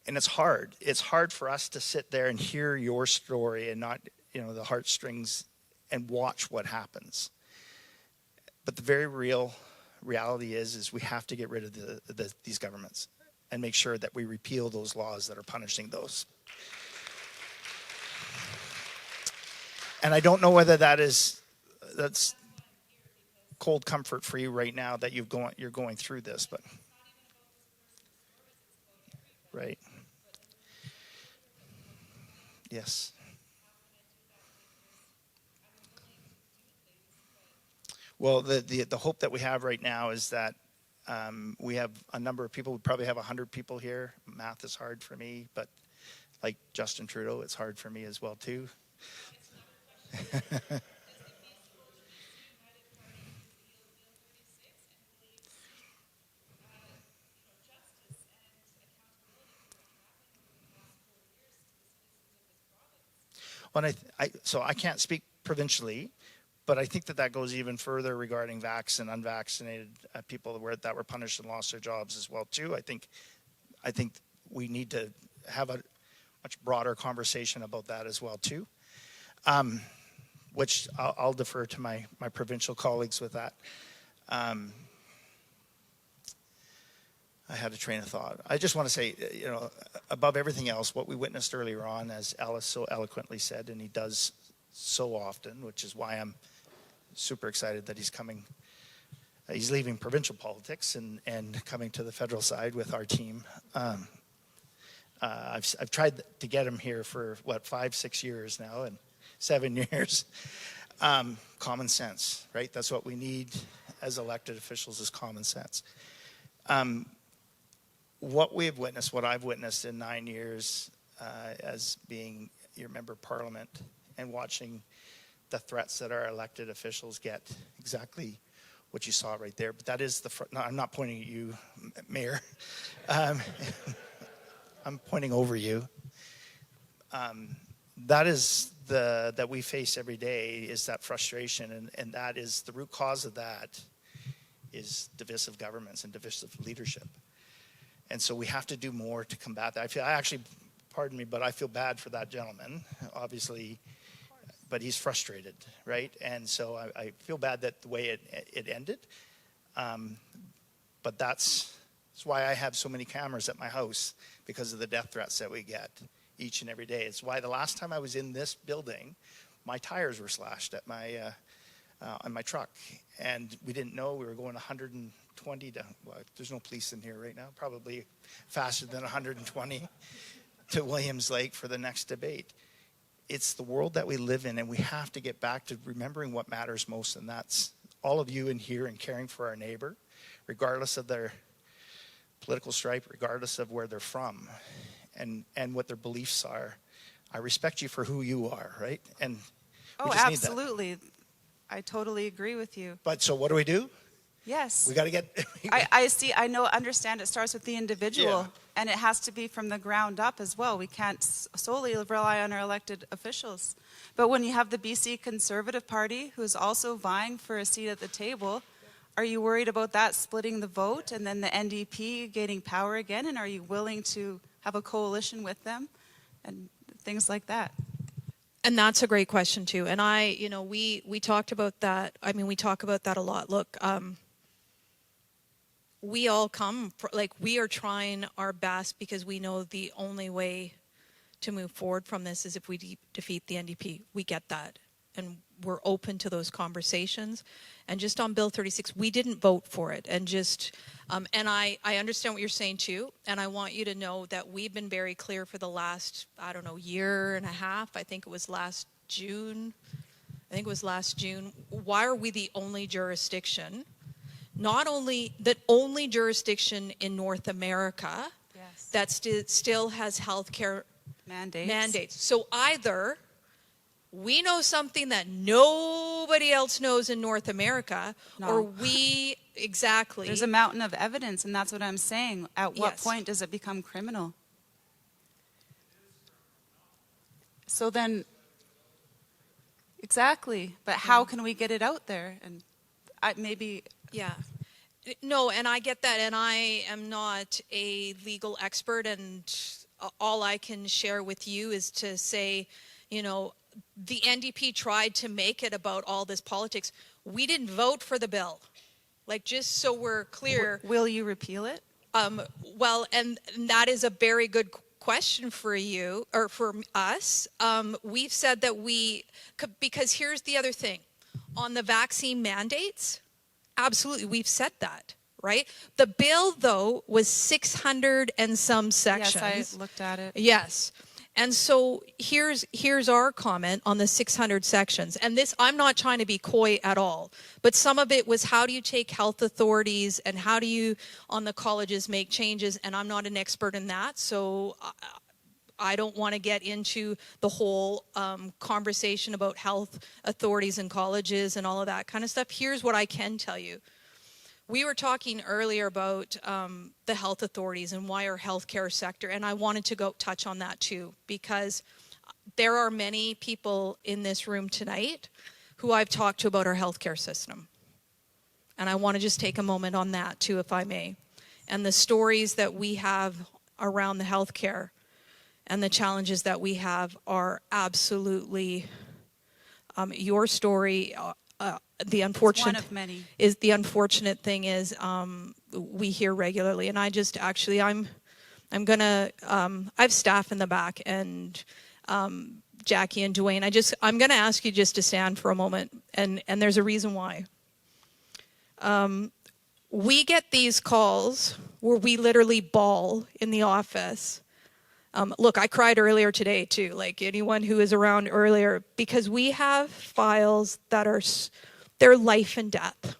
it's hard. It's hard for us to sit there and hear your story and not, the heartstrings and watch what happens. But the very real reality is we have to get rid of these governments and make sure that we repeal those laws that are punishing those. And I don't know whether that's cold comfort for you right now that you're going through this, but right. Yes. Well, the hope that we have right now is that we have a number of people. We probably have 100 people here. Math is hard for me, but like Justin Trudeau, it's hard for me as well too. So I can't speak provincially, but I think that goes even further regarding vax and unvaccinated people that were punished and lost their jobs as well too. I think we need to have a much broader conversation about that as well too, which I'll defer to my provincial colleagues with that. I had a train of thought. I just want to say, above everything else, what we witnessed earlier on, as Ellis so eloquently said, and he does so often, which is why I'm super excited that he's coming. He's leaving provincial politics and coming to the federal side with our team. I've tried to get him here for 5-6 years now, and 7 years. Common sense, right? That's what we need as elected officials, is common sense. What I've witnessed in 9 years as being your member of parliament and watching the threats that our elected officials get, exactly what you saw right there. But that is no, I'm not pointing at you, Mayor. I'm pointing over you. That is that we face every day, is that frustration, and that is the root cause of that is divisive governments and divisive leadership. And so we have to do more to combat that. Pardon me, but I feel bad for that gentleman, obviously, but he's frustrated, right? And so I feel bad that the way it ended. But that's why I have so many cameras at my house, because of the death threats that we get each and every day. It's why the last time I was in this building, my tires were slashed at on my truck, and we didn't know we were going 120 to, well, there's no police in here right now, probably faster than 120 to Williams Lake for the next debate. It's the world that we live in, and we have to get back to remembering what matters most, and that's all of you in here and caring for our neighbor, regardless of their political stripe, regardless of where they're from, and what their beliefs are. I respect you for who you are, right? And we just need that. Absolutely. I totally agree with you. But so what do? Yes. We got to get... understand it starts with the individual, Yeah. and it has to be from the ground up as well. We can't solely rely on our elected officials. But when you have the BC Conservative Party, who's also vying for a seat at the table, are you worried about that splitting the vote and then the NDP gaining power again? And are you willing to have a coalition with them and things like that? And that's a great question too. And we talked about that. I mean, we talk about that a lot. Look, we all we are trying our best, because we know the only way to move forward from this is if we defeat the NDP. We get that. And we're open to those conversations. And just on Bill 36, we didn't vote for it. And and I understand what you're saying too. And I want you to know that we've been very clear for the last, year and a half. I think it was last June. Why are we the only jurisdiction? Not only the only jurisdiction in North America that still has healthcare mandates. So either we know something that nobody else knows in North America, or we, exactly. There's a mountain of evidence, and that's what I'm saying. At what Yes. point does it become criminal? So then, exactly. But how can we get it out there? And maybe... Yeah. No, and I get that, and I am not a legal expert, and all I can share with you is to say, the NDP tried to make it about all this politics. We didn't vote for the bill. Just so we're clear. Will you repeal it? Well, and that is a very good question for you, or for us. We've said that because here's the other thing. On the vaccine mandates, absolutely, we've said that, right? The bill, though, was 600 and some sections. Yes, I looked at it. Yes. And so here's our comment on the 600 sections. And this, I'm not trying to be coy at all, but some of it was how do you take health authorities and how do you on the colleges make changes? And I'm not an expert in that, so I don't want to get into the whole conversation about health authorities and colleges and all of that kind of stuff. Here's what I can tell you. We were talking earlier about the health authorities and why our healthcare sector, and I wanted to go touch on that too, because there are many people in this room tonight who I've talked to about our healthcare system. And I want to just take a moment on that too, if I may. And the stories that we have around the healthcare and the challenges that we have are absolutely your story. The unfortunate one of many. is the unfortunate thing is we hear regularly, and I just actually I'm gonna I have staff in the back and Jackie and Dwayne. I'm gonna ask you just to stand for a moment, and there's a reason why. We get these calls where we literally bawl in the office. Look, I cried earlier today too, like anyone who was around earlier, because we have files that are, they're life and death.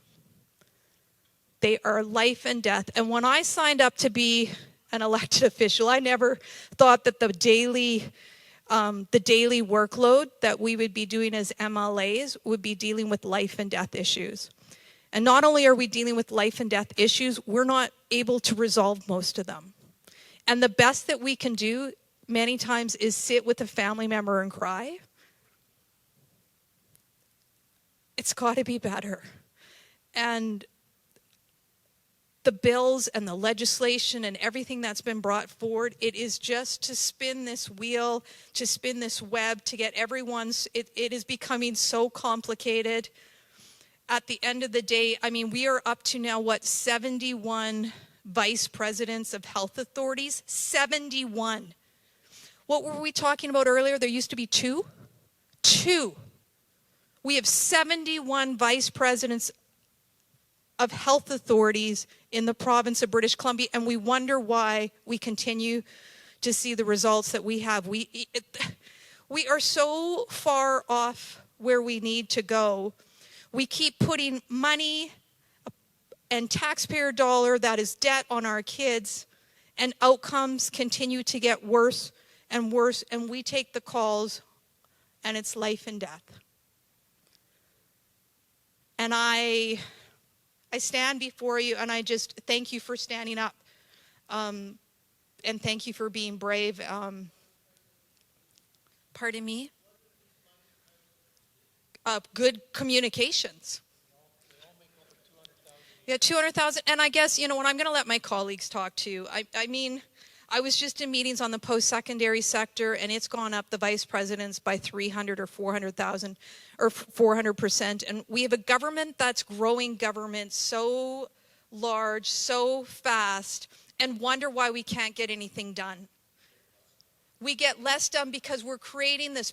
They are life and death. And when I signed up to be an elected official, I never thought that the daily workload that we would be doing as MLAs would be dealing with life and death issues. And not only are we dealing with life and death issues, we're not able to resolve most of them. And the best that we can do many times is sit with a family member and cry. It's got to be better. And the bills and the legislation and everything that's been brought forward, it is just to spin this wheel, to spin this web, to get everyone's, it is becoming so complicated. At the end of the day, I mean, we are up to now, 71 vice presidents of health authorities, 71. What were we talking about earlier? There used to be two. We have 71 vice presidents of health authorities in the province of British Columbia, and we wonder why we continue to see the results that we have. We are so far off where we need to go. We keep putting money and taxpayer dollar that is debt on our kids, and outcomes continue to get worse and worse, and we take the calls and it's life and death. And I stand before you and I just thank you for standing up, and thank you for being brave. Pardon me? Good communications. Yeah, 200,000. And I guess, you know, when I'm going to let my colleagues talk too, I mean, I was just in meetings on the post-secondary sector, and it's gone up, the vice presidents, by 300 or 400,000 or 400%. And we have a government that's growing government so large, so fast, and wonder why we can't get anything done. We get less done because we're creating this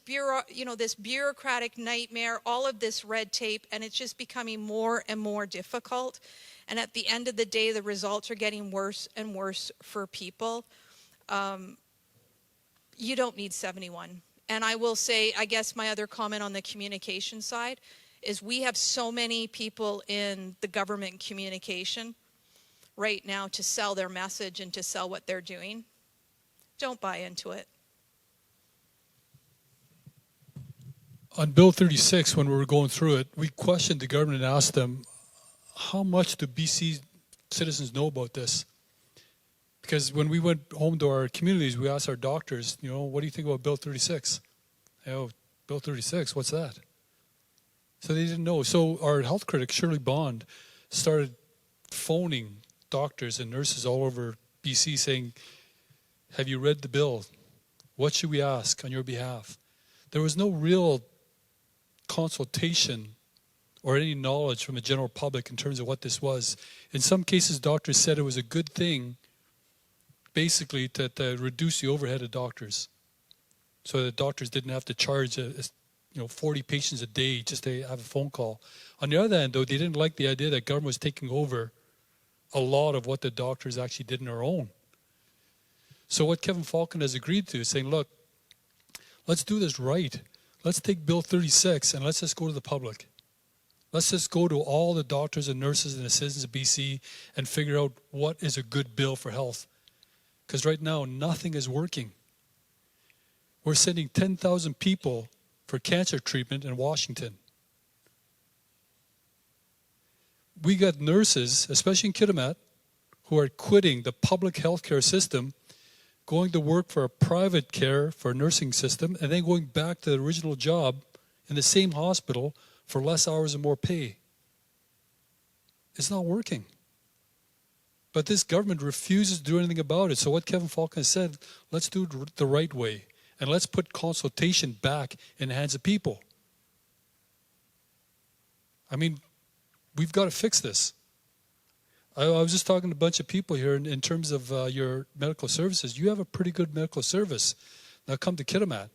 this bureaucratic nightmare, all of this red tape, and it's just becoming more and more difficult. And at the end of the day, the results are getting worse and worse for people. You don't need 71. And I will say, I guess my other comment on the communication side is we have so many people in the government communication right now to sell their message and to sell what they're doing. Don't buy into it. On Bill 36, when we were going through it, we questioned the government and asked them, how much do BC citizens know about this? Because when we went home to our communities, we asked our doctors, you know, what do you think about Bill 36? Oh, Bill 36, what's that? So they didn't know. So our health critic, Shirley Bond, started phoning doctors and nurses all over BC saying, have you read the bill? What should we ask on your behalf? There was no real consultation or any knowledge from the general public in terms of what this was. In some cases, doctors said it was a good thing, basically, to reduce the overhead of doctors, so that doctors didn't have to charge 40 patients a day just to have a phone call. On the other hand, though, they didn't like the idea that government was taking over a lot of what the doctors actually did on their own. So what Kevin Falcon has agreed to is saying, look, Let's do this right. Let's take Bill 36 and let's just go to the public. Let's just go to all the doctors and nurses and assistants of BC and figure out what is a good bill for health. Because right now, nothing is working. We're sending 10,000 people for cancer treatment in Washington. We got nurses, especially in Kitimat, who are quitting the public healthcare system, going to work for a private care, for a nursing system, and then going back to the original job in the same hospital for less hours and more pay. It's not working. But this government refuses to do anything about it. So what Kevin Falcon has said, let's do it the right way. And let's put consultation back in the hands of people. I mean, we've got to fix this. I was just talking to a bunch of people here in terms of your medical services. You have a pretty good medical service. Now come to Kitimat.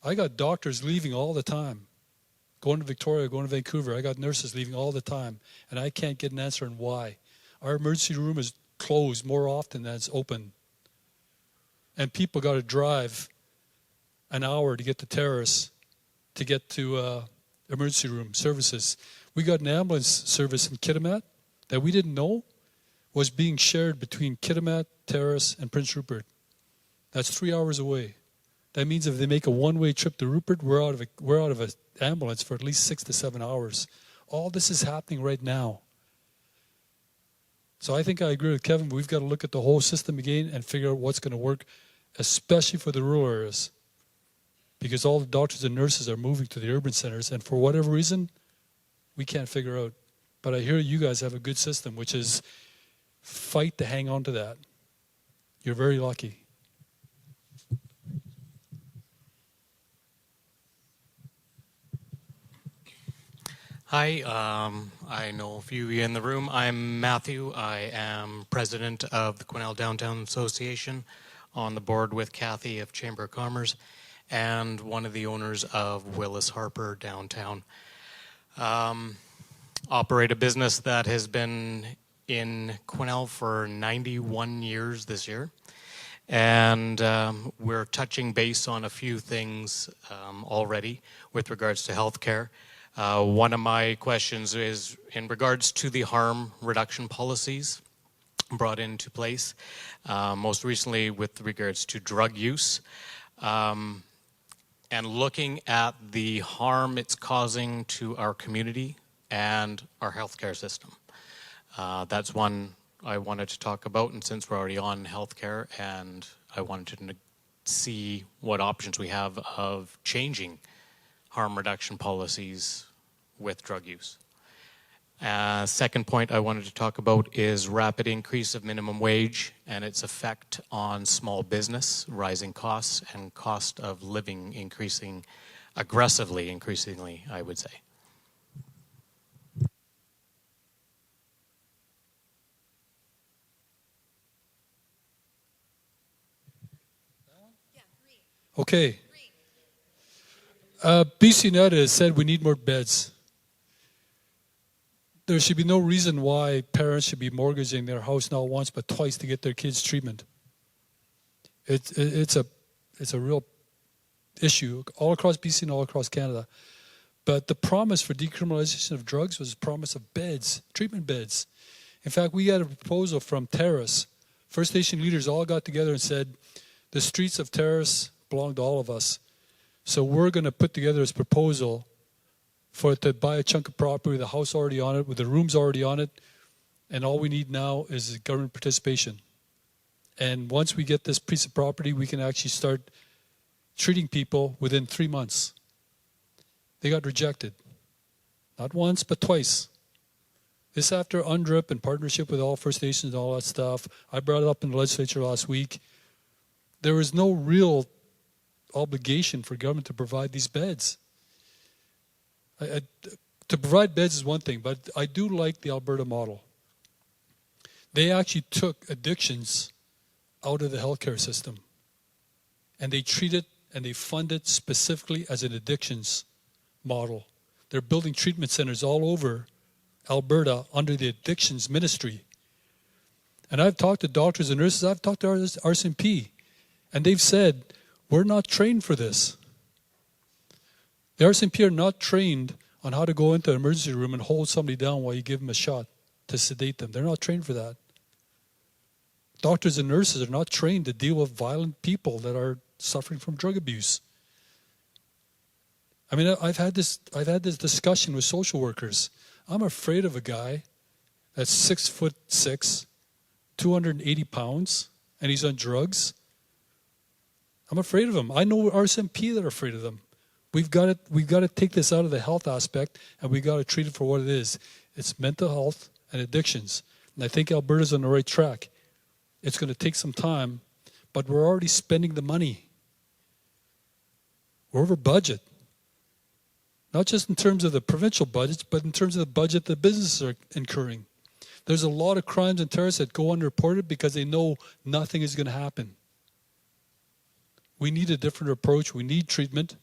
I got doctors leaving all the time. Going to Victoria, going to Vancouver. I got nurses leaving all the time. And I can't get an answer on why. Our emergency room is closed more often than it's open. And people got to drive an hour to get to Terrace, to get to emergency room services. We got an ambulance service in Kitimat that we didn't know was being shared between Kitimat, Terrace, and Prince Rupert. That's 3 hours away. That means if they make a one-way trip to Rupert, we're out of an ambulance for at least 6 to 7 hours. All this is happening right now. So I think I agree with Kevin. We've got to look at the whole system again and figure out what's going to work, especially for the rural areas. Because all the doctors and nurses are moving to the urban centers, and for whatever reason, we can't figure out. But I hear you guys have a good system, which is fight to hang on to that. You're very lucky. Hi, I know a few of you in the room. I'm Matthew. I am president of the Quesnel Downtown Association, on the board with Kathy of Chamber of Commerce, and one of the owners of Willis Harper Downtown. Operate a business that has been in Quesnel for 91 years this year. And we're touching base on a few things already with regards to healthcare. One of my questions is in regards to the harm reduction policies brought into place, most recently with regards to drug use, and looking at the harm it's causing to our community and our healthcare system. That's one I wanted to talk about, and since we're already on healthcare, and I wanted to see what options we have of changing harm reduction policies with drug use. Second point I wanted to talk about is rapid increase of minimum wage and its effect on small business, rising costs, and cost of living increasingly, I would say. Okay. BC United has said we need more beds. There should be no reason why parents should be mortgaging their house not once but twice to get their kids treatment. It's a real issue all across BC and all across Canada. But the promise for decriminalization of drugs was a promise of beds, treatment beds. In fact, we got a proposal from Terrace. First Nation leaders all got together and said, the streets of Terrace belong to all of us. So we're going to put together this proposal for it to buy a chunk of property with a house already on it, with the rooms already on it, and all we need now is government participation. And once we get this piece of property, we can actually start treating people within 3 months. They got rejected. Not once, but twice. This after UNDRIP in partnership with all First Nations and all that stuff. I brought it up in the legislature last week. There was no real obligation for government to provide these beds. To provide beds is one thing, but I do like the Alberta model. They actually took addictions out of the healthcare system, and they treat it and they fund it specifically as an addictions model. They're building treatment centers all over Alberta under the addictions ministry. And I've talked to doctors and nurses, I've talked to RCMP, and they've said, We're not trained for this. The RCMP are not trained on how to go into an emergency room and hold somebody down while you give them a shot to sedate them. They're not trained for that. Doctors and nurses are not trained to deal with violent people that are suffering from drug abuse. I mean, I've had this discussion with social workers. I'm afraid of a guy that's 6'6", 280 pounds, and he's on drugs. I'm afraid of him. I know RCMP that are afraid of them. We've got to take this out of the health aspect, and we've got to treat it for what it is. It's mental health and addictions. And I think Alberta's on the right track. It's going to take some time, but we're already spending the money. We're over budget. Not just in terms of the provincial budgets, but in terms of the budget the businesses are incurring. There's a lot of crimes and terrorists that go unreported because they know nothing is going to happen. We need a different approach. We need treatment.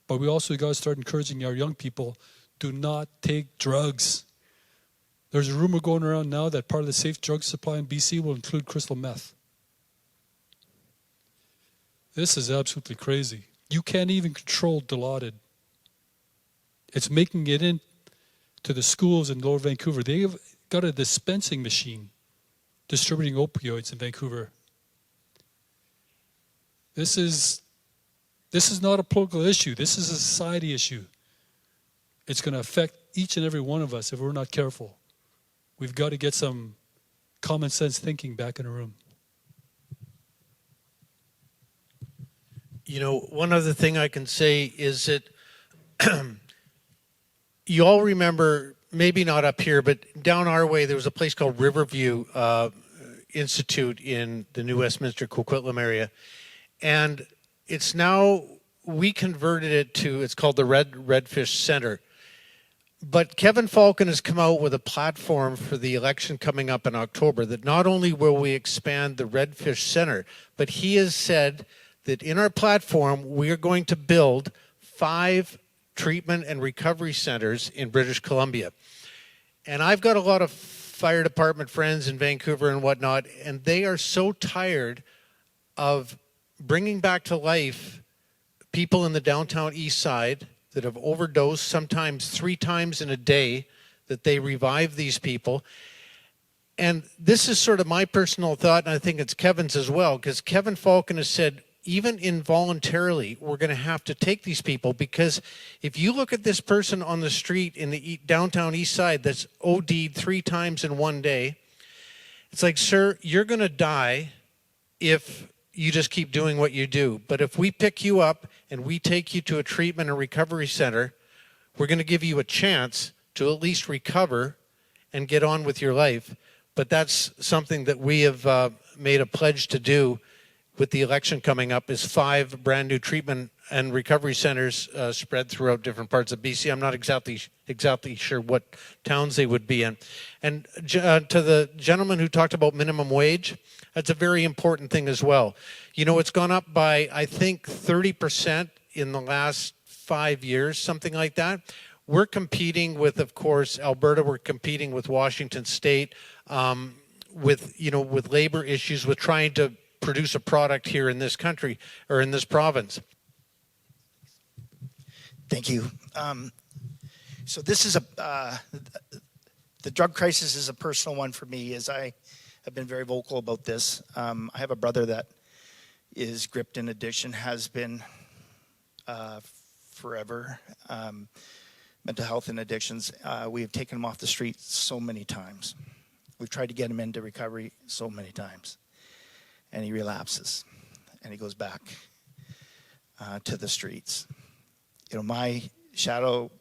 But we also got to start encouraging our young people, do not take drugs. There's a rumor going around now that part of the safe drug supply in BC will include crystal meth. This is absolutely crazy. You can't even control Dilaudid. It's making it into the schools in Lower Vancouver. They've got a dispensing machine distributing opioids in Vancouver. This is not a political issue. This is a society issue. It's going to affect each and every one of us if we're not careful. We've got to get some common sense thinking back in the room. You know, one other thing I can say is that you all remember, maybe not up here, but down our way, there was a place called Riverview Institute in the New Westminster, Coquitlam area. And it's now, we converted it to, it's called the Redfish Center. But Kevin Falcon has come out with a platform for the election coming up in October that not only will we expand the Redfish Center, but he has said that in our platform, we are going to build 5 treatment and recovery centers in British Columbia. And I've got a lot of fire department friends in Vancouver and whatnot, and they are so tired of bringing back to life people in the downtown east side that have overdosed, sometimes 3 times in a day, that they revive these people. And this is sort of my personal thought, and I think it's Kevin's as well, because Kevin Falcon has said, even involuntarily, we're going to have to take these people, because if you look at this person on the street in the downtown east side that's OD'd 3 times in one day, it's like, sir, you're going to die if you just keep doing what you do. But if we pick you up and we take you to a treatment and recovery center, we're going to give you a chance to at least recover and get on with your life. But that's something that we have made a pledge to do with the election coming up, is 5 brand new treatment and recovery centers spread throughout different parts of BC. I'm not exactly sure what towns they would be in. And to the gentleman who talked about minimum wage, that's a very important thing as well. You know, it's gone up by, I think, 30% in the last 5 years, something like that. We're competing with, of course, Alberta. We're competing with Washington State, with labor issues, with trying to produce a product here in this country or in this province. Thank you. So this is the drug crisis is a personal one for me, as I have been very vocal about this. I have a brother that is gripped in addiction, has been forever. Mental health and addictions. We have taken him off the street so many times. We've tried to get him into recovery so many times. And he relapses, and he goes back to the streets. You know, my shadow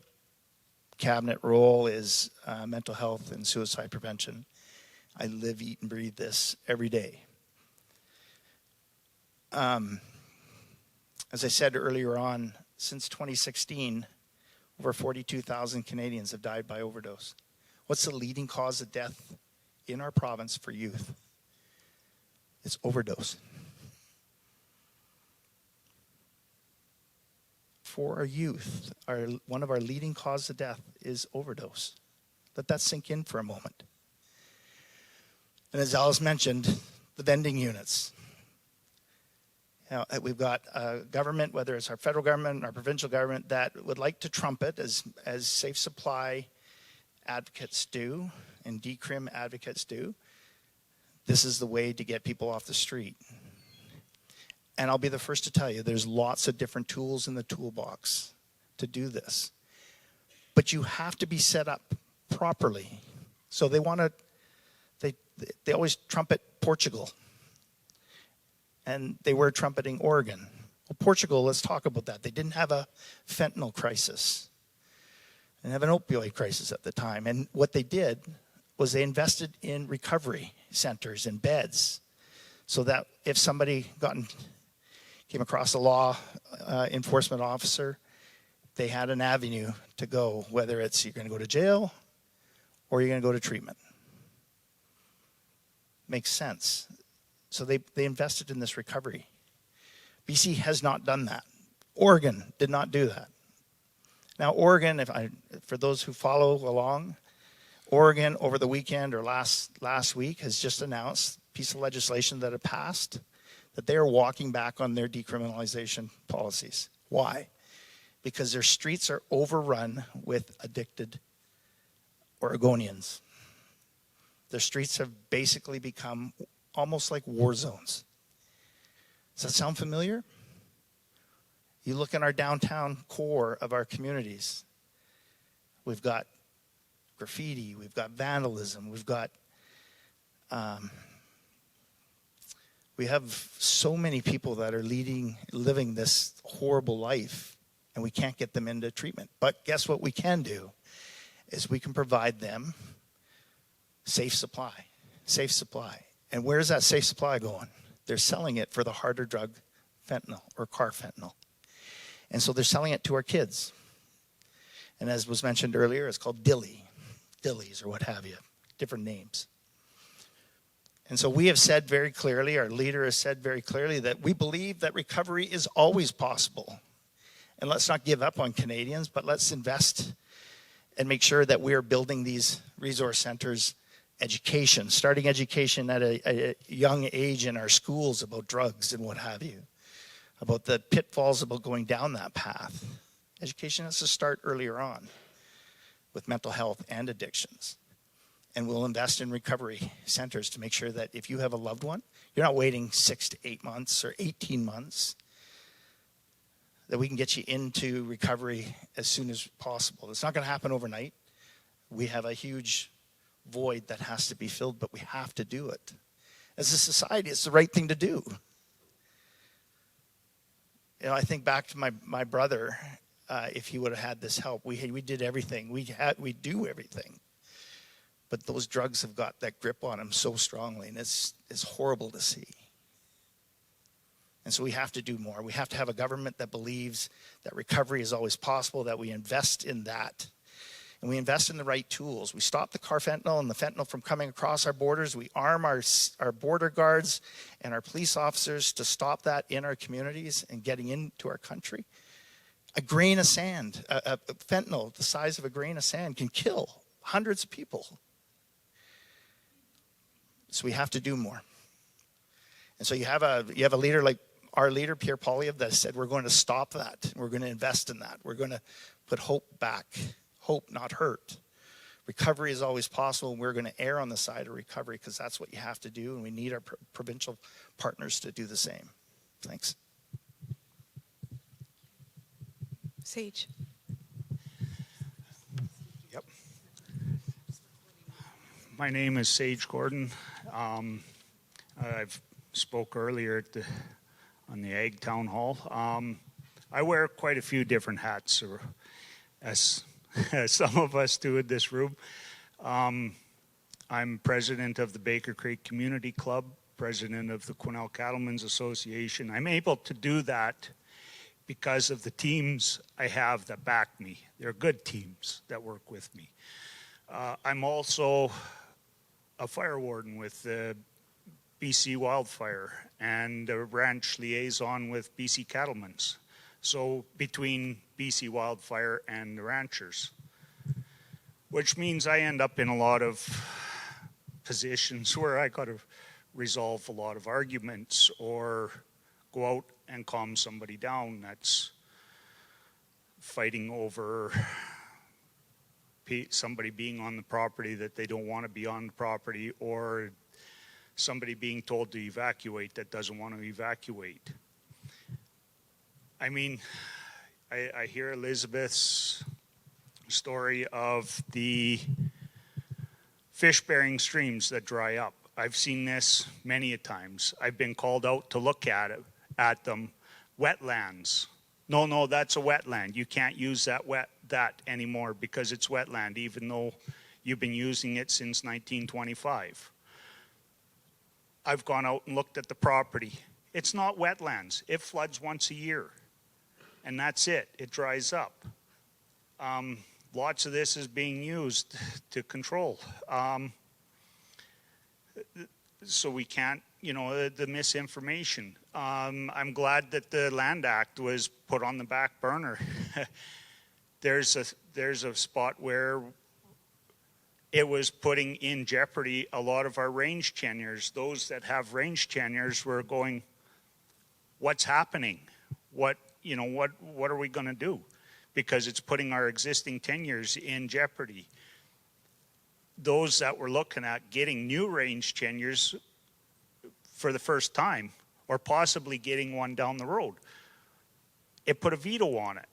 cabinet role is mental health and suicide prevention. I live, eat, and breathe this every day. As I said earlier on, since 2016, over 42,000 Canadians have died by overdose. What's the leading cause of death in our province for youth? It's overdose. For our youth, one of our leading causes of death is overdose. Let that sink in for a moment. And as Alice mentioned, the vending units. We've got a government, whether it's our federal government or our provincial government, that would like to trumpet, as safe supply advocates do and decrim advocates do. This is the way to get people off the street. And I'll be the first to tell you, there's lots of different tools in the toolbox to do this. But you have to be set up properly. So they always trumpet Portugal. And they were trumpeting Oregon. Well, Portugal, let's talk about that. They didn't have a fentanyl crisis. They didn't have an opioid crisis at the time. And what they did was they invested in recovery centers and beds so that if somebody came across a law enforcement officer, they had an avenue to go, whether it's you're going to go to jail or you're going to go to treatment. Makes sense. So they invested in this recovery. BC has not done that. Oregon did not do that. Now, Oregon, for those who follow along, Oregon over the weekend or last week has just announced a piece of legislation that had passed that they are walking back on their decriminalization policies. Why? Because their streets are overrun with addicted Oregonians. Their streets have basically become almost like war zones. Does that sound familiar? You look in our downtown core of our communities. We've got graffiti, we've got vandalism, we have so many people that are living this horrible life, and we can't get them into treatment. But guess what we can do is we can provide them safe supply. And where's that safe supply going? They're selling it for the harder drug fentanyl or carfentanil. And so they're selling it to our kids. And as was mentioned earlier, it's called dillies or what have you, different names. And so we have said very clearly, our leader has said very clearly that we believe that recovery is always possible. And let's not give up on Canadians, but let's invest and make sure that we are building these resource centers. Education, starting education at a young age in our schools about drugs and what have you, about the pitfalls about going down that path. Education has to start earlier on with mental health and addictions. And we'll invest in recovery centers to make sure that if you have a loved one, you're not waiting 6 to 8 months or 18 months, that we can get you into recovery as soon as possible. It's not going to happen overnight. We have a huge void that has to be filled, but we have to do it. As a society, it's the right thing to do. You know, I think back to my brother. If he would have had this help, we did everything. We do everything. But those drugs have got that grip on him so strongly, and it's horrible to see. And so we have to do more. We have to have a government that believes that recovery is always possible, that we invest in that. And we invest in the right tools. We stop the carfentanil and the fentanyl from coming across our borders. We arm our border guards and our police officers to stop that in our communities and getting into our country. A grain of sand, a fentanyl the size of a grain of sand can kill hundreds of people. So we have to do more. And so you have a leader like our leader, Pierre Poilievre, that said we're going to stop that. We're going to invest in that. We're going to put hope back. Hope, not hurt. Recovery is always possible, and we're going to err on the side of recovery because that's what you have to do, and we need our provincial partners to do the same. Thanks. Sage. Yep. My name is Sage Gordon. I've spoke earlier on the Ag Town Hall. I wear quite a few different hats, as some of us do in this room. I'm president of the Baker Creek Community Club, president of the Quesnel Cattlemen's Association. I'm able to do that because of the teams I have that back me. They're good teams that work with me. I'm also a fire warden with the BC Wildfire and a ranch liaison with BC Cattlemen's. So between BC Wildfire and the ranchers, which means I end up in a lot of positions where I got to resolve a lot of arguments or go out and calm somebody down that's fighting over somebody being on the property that they don't want to be on the property, or somebody being told to evacuate that doesn't want to evacuate. I mean, I hear Elizabeth's story of the fish-bearing streams that dry up. I've seen this many a times. I've been called out to look at them. Wetlands. No, that's a wetland. You can't use that anymore because it's wetland, even though you've been using it since 1925. I've gone out and looked at the property. It's not wetlands. It floods once a year, and that's it. It dries up. Lots of this is being used to control. So we can't, the misinformation. I'm glad that the Land Act was put on the back burner. There's a spot where it was putting in jeopardy a lot of our range tenures. Those that have range tenures were going, what's happening? What are we going to do? Because it's putting our existing tenures in jeopardy. Those that were looking at getting new range tenures for the first time, or possibly getting one down the road, it put a veto on it.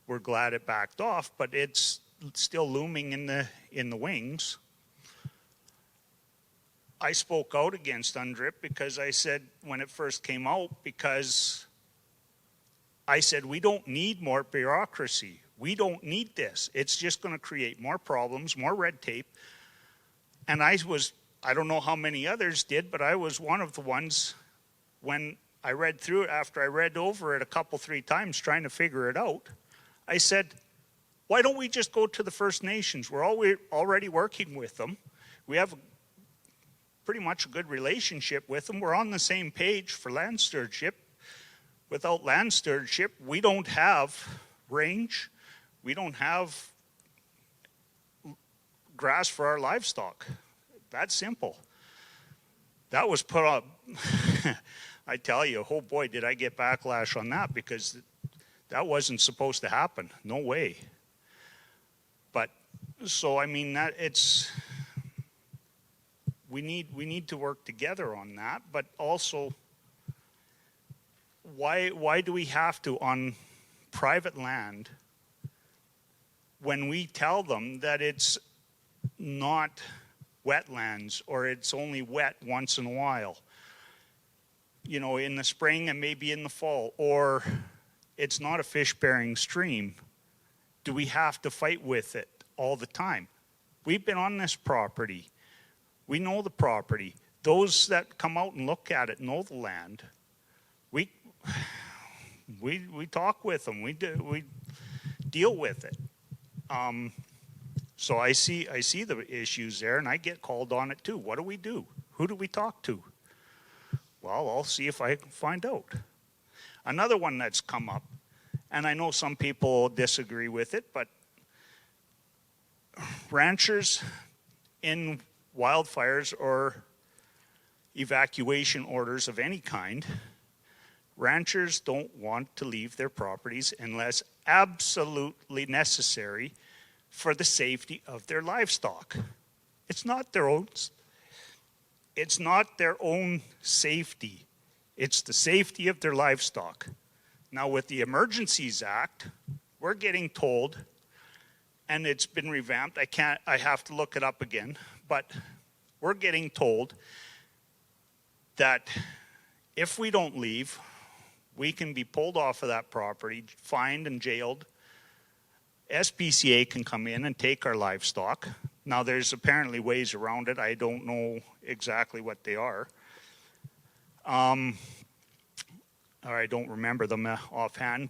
We're glad it backed off, but it's still looming in the wings. I spoke out against UNDRIP because I said, when it first came out, because I said, we don't need more bureaucracy. We don't need this. It's just going to create more problems, more red tape. And I don't know how many others did, but I was one of the ones, when I read through it, after I read over it three times trying to figure it out, I said, why don't we just go to the First Nations? We're already working with them. We have pretty much a good relationship with them. We're on the same page for land stewardship. Without land stewardship, we don't have range. We don't have grass for our livestock. That's simple. That was put up. I tell you, oh boy, did I get backlash on that, because that wasn't supposed to happen. No way. But so I mean, we need to work together on that. But also, why do we have to, on private land, when we tell them that it's not wetlands, or it's only wet once in a while, in the spring and maybe in the fall, or it's not a fish-bearing stream? Do we have to fight with it all the time? We've been on this property. We know the property. Those that come out and look at it know the land. We talk with them. We deal with it. So I see the issues there, and I get called on it too. What do we do? Who do we talk to? Well, I'll see if I can find out. Another one that's come up, and I know some people disagree with it, but ranchers in wildfires or evacuation orders of any kind, ranchers don't want to leave their properties unless absolutely necessary for the safety of their livestock. It's not their own safety. It's the safety of their livestock. Now, with the Emergencies Act, we're getting told, and it's been revamped, I have to look it up again, but we're getting told that if we don't leave, we can be pulled off of that property, fined and jailed. SPCA can come in and take our livestock. Now, there's apparently ways around it. I don't know exactly what they are. Or I don't remember them offhand.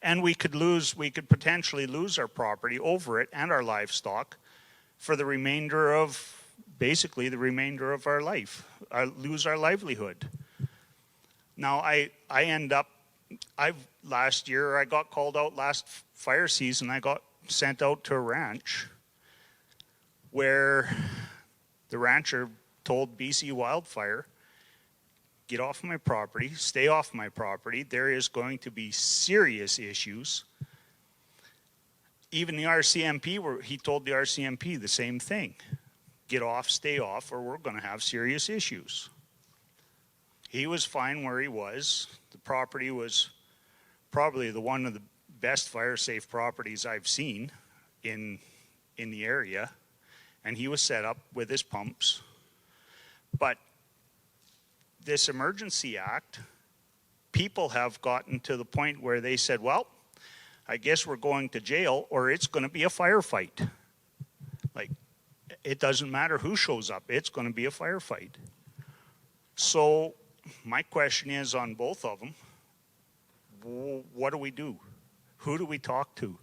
And we could potentially lose our property over it and our livestock for the remainder of our life, lose our livelihood. Now, last year, I got called out last fire season. I got sent out to a ranch where the rancher told BC Wildfire get off my property, stay off my property. There is going to be serious issues. Even the RCMP, he told the RCMP the same thing. Get off, stay off, or we're going to have serious issues. He was fine where he was. The property was probably one of the best fire-safe properties I've seen in the area. And he was set up with his pumps. But this Emergency Act, people have gotten to the point where they said, well, I guess we're going to jail or it's going to be a firefight. Like, it doesn't matter who shows up, it's going to be a firefight. So my question is on both of them, what do we do? Who do we talk to?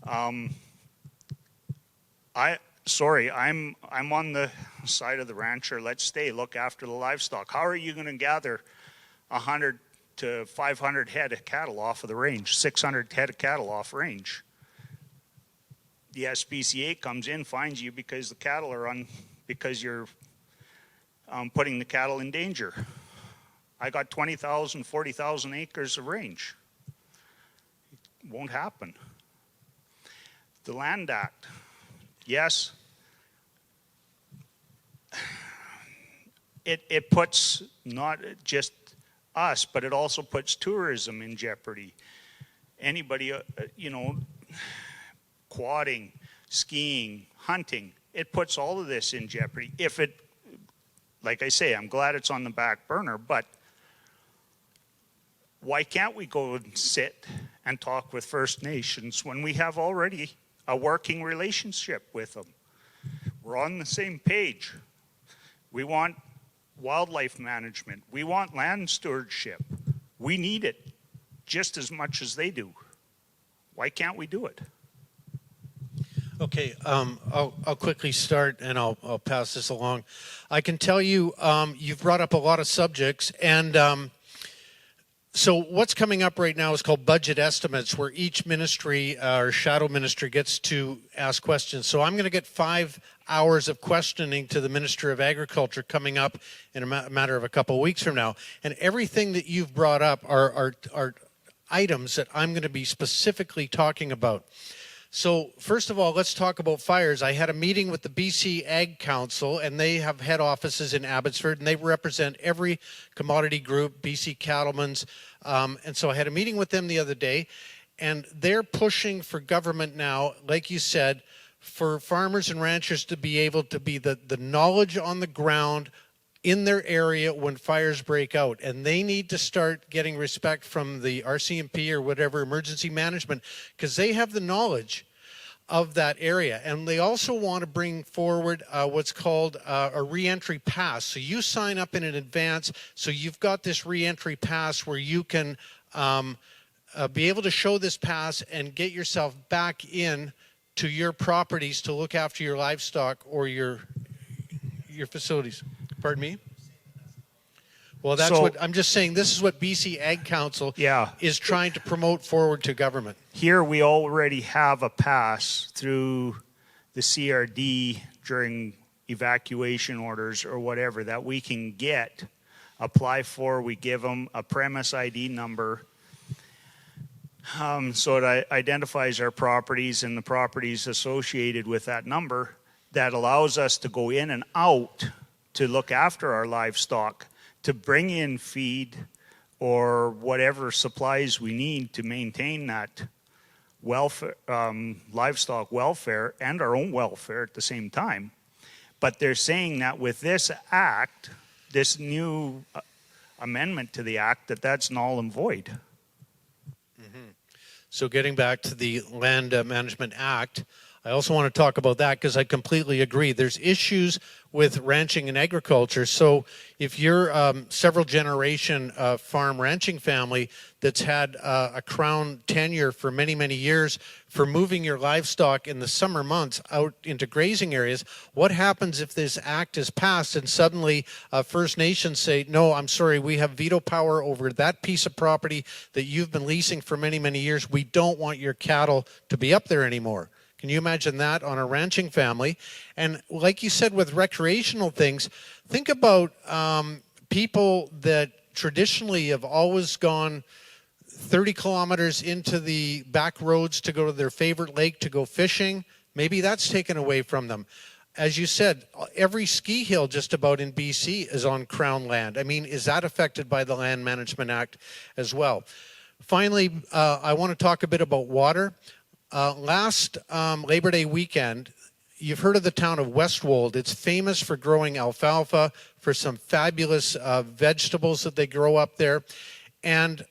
I'm on the side of the rancher. Let's stay, look after the livestock. How are you going to gather 100 to 500 head of cattle off of the range, 600 head of cattle off range? The SPCA comes in, finds you because the cattle are because you're putting the cattle in danger. I got 20,000, 40,000 acres of range. It won't happen. The Land Act, yes, it puts not just us, but it also puts tourism in jeopardy. Anybody, quadding, skiing, hunting, it puts all of this in jeopardy. If it, like I say, I'm glad it's on the back burner, but why can't we go and sit and talk with First Nations when we have already a working relationship with them? We're on the same page. We want wildlife management. We want land stewardship. We need it just as much as they do. Why can't we do it? Okay, I'll quickly start and I'll pass this along. I can tell you, you've brought up a lot of subjects, and so what's coming up right now is called budget estimates, where each ministry or shadow ministry gets to ask questions. So I'm going to get 5 hours of questioning to the Minister of Agriculture coming up in a matter of a couple of weeks from now. And everything that you've brought up are items that I'm going to be specifically talking about. So first of all, let's talk about fires. I had a meeting with the BC Ag Council, and they have head offices in Abbotsford, and they represent every commodity group, BC Cattlemen's. And so I had a meeting with them the other day, and they're pushing for government now, like you said, for farmers and ranchers to be able to be the knowledge on the ground in their area when fires break out. And they need to start getting respect from the RCMP or whatever, emergency management, because they have the knowledge of that area. And they also want to bring forward what's called a re-entry pass. So you sign up in advance, so you've got this re-entry pass where you can be able to show this pass and get yourself back in to your properties to look after your livestock or your facilities. Pardon me? Well, that's what I'm just saying. This is what BC Ag Council is trying to promote forward to government. Here we already have a pass through the CRD during evacuation orders or whatever that we can apply for. We give them a premise ID number. So it identifies our properties and the properties associated with that number that allows us to go in and out to look after our livestock, to bring in feed or whatever supplies we need to maintain that welfare, livestock welfare and our own welfare at the same time. But they're saying that with this act, this new amendment to the act, that's null and void. So getting back to the Land Management Act, I also want to talk about that because I completely agree. There's issues with ranching and agriculture. So if you're several generation farm ranching family that's had a Crown tenure for many, many years for moving your livestock in the summer months out into grazing areas, what happens if this act is passed and suddenly First Nations say, no, I'm sorry, we have veto power over that piece of property that you've been leasing for many, many years. We don't want your cattle to be up there anymore. Can you imagine that on a ranching family? And like you said with recreational things, think about people that traditionally have always gone 30 kilometers into the back roads to go to their favorite lake to go fishing, maybe that's taken away from them. As you said, every ski hill just about in BC is on Crown land. I mean, is that affected by the Land Management Act as well? Finally, I want to talk a bit about water. Last Labor Day weekend, you've heard of the town of Westwold. It's famous for growing alfalfa, for some fabulous vegetables that they grow up there. And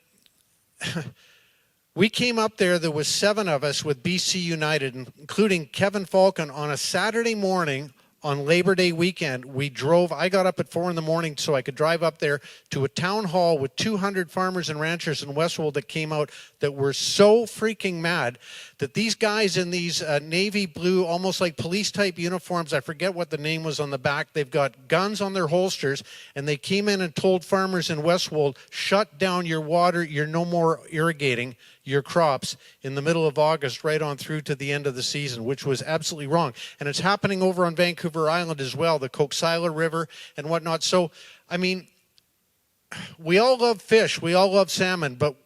we came up there was 7 of us with BC United, including Kevin Falcon, on a Saturday morning on Labor Day weekend. I got up at 4 in the morning so I could drive up there to a town hall with 200 farmers and ranchers in Westwold that came out that were so freaking mad that these guys in these navy blue, almost like police type uniforms, I forget what the name was on the back, they've got guns on their holsters, and they came in and told farmers in Westwold, shut down your water, you're no more irrigating your crops in the middle of August right on through to the end of the season, which was absolutely wrong. And it's happening over on Vancouver Island as well, the Coxsila River and whatnot. So, I mean, we all love fish, we all love salmon, but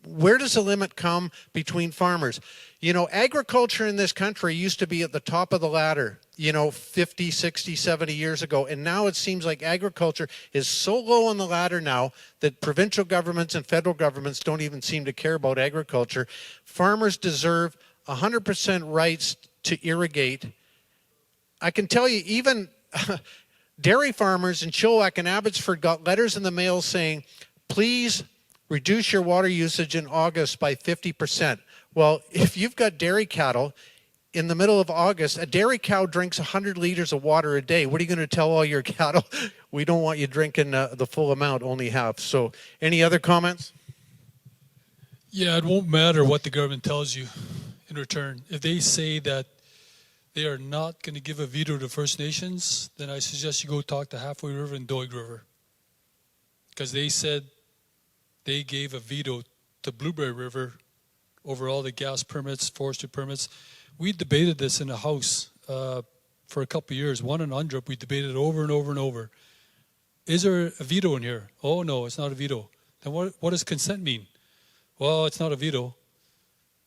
where does the limit come between farmers? You know, agriculture in this country used to be at the top of the ladder, 50, 60, 70 years ago. And now it seems like agriculture is so low on the ladder now that provincial governments and federal governments don't even seem to care about agriculture. Farmers deserve 100% rights to irrigate. I can tell you, even dairy farmers in Chilliwack and Abbotsford got letters in the mail saying, please reduce your water usage in August by 50%. Well, if you've got dairy cattle, in the middle of August, a dairy cow drinks 100 liters of water a day. What are you going to tell all your cattle? We don't want you drinking the full amount, only half. So any other comments? Yeah, it won't matter what the government tells you in return. If they say that they are not going to give a veto to First Nations, then I suggest you go talk to Halfway River and Doig River. Because they said they gave a veto to Blueberry River over all the gas permits, forestry permits. We debated this in the House for a couple of years. One in UNDRIP, we debated over and over and over. Is there a veto in here? Oh, no, it's not a veto. Then what does consent mean? Well, it's not a veto.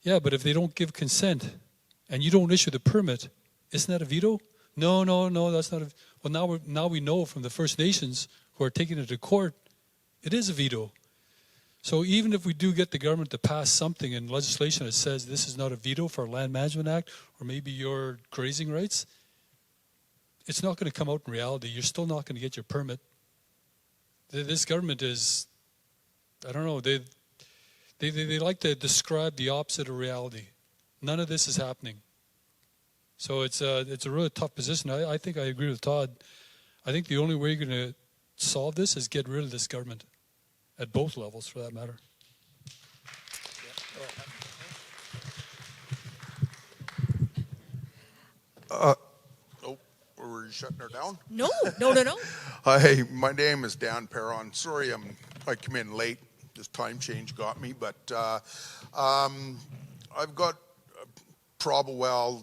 Yeah, but if they don't give consent and you don't issue the permit, isn't that a veto? No, that's not a... Well, now we know from the First Nations who are taking it to court, it is a veto. So even if we do get the government to pass something in legislation that says this is not a veto for a Land Management Act or maybe your grazing rights, it's not going to come out in reality. You're still not going to get your permit. This government is, I don't know, they like to describe the opposite of reality. None of this is happening. So it's a really tough position. I think I agree with Todd. I think the only way you're going to solve this is get rid of this government. At both levels, for that matter. We're shutting her down? No. Hi, my name is Dan Perron. Sorry I come in late. This time change got me, but I've got a problem. Well,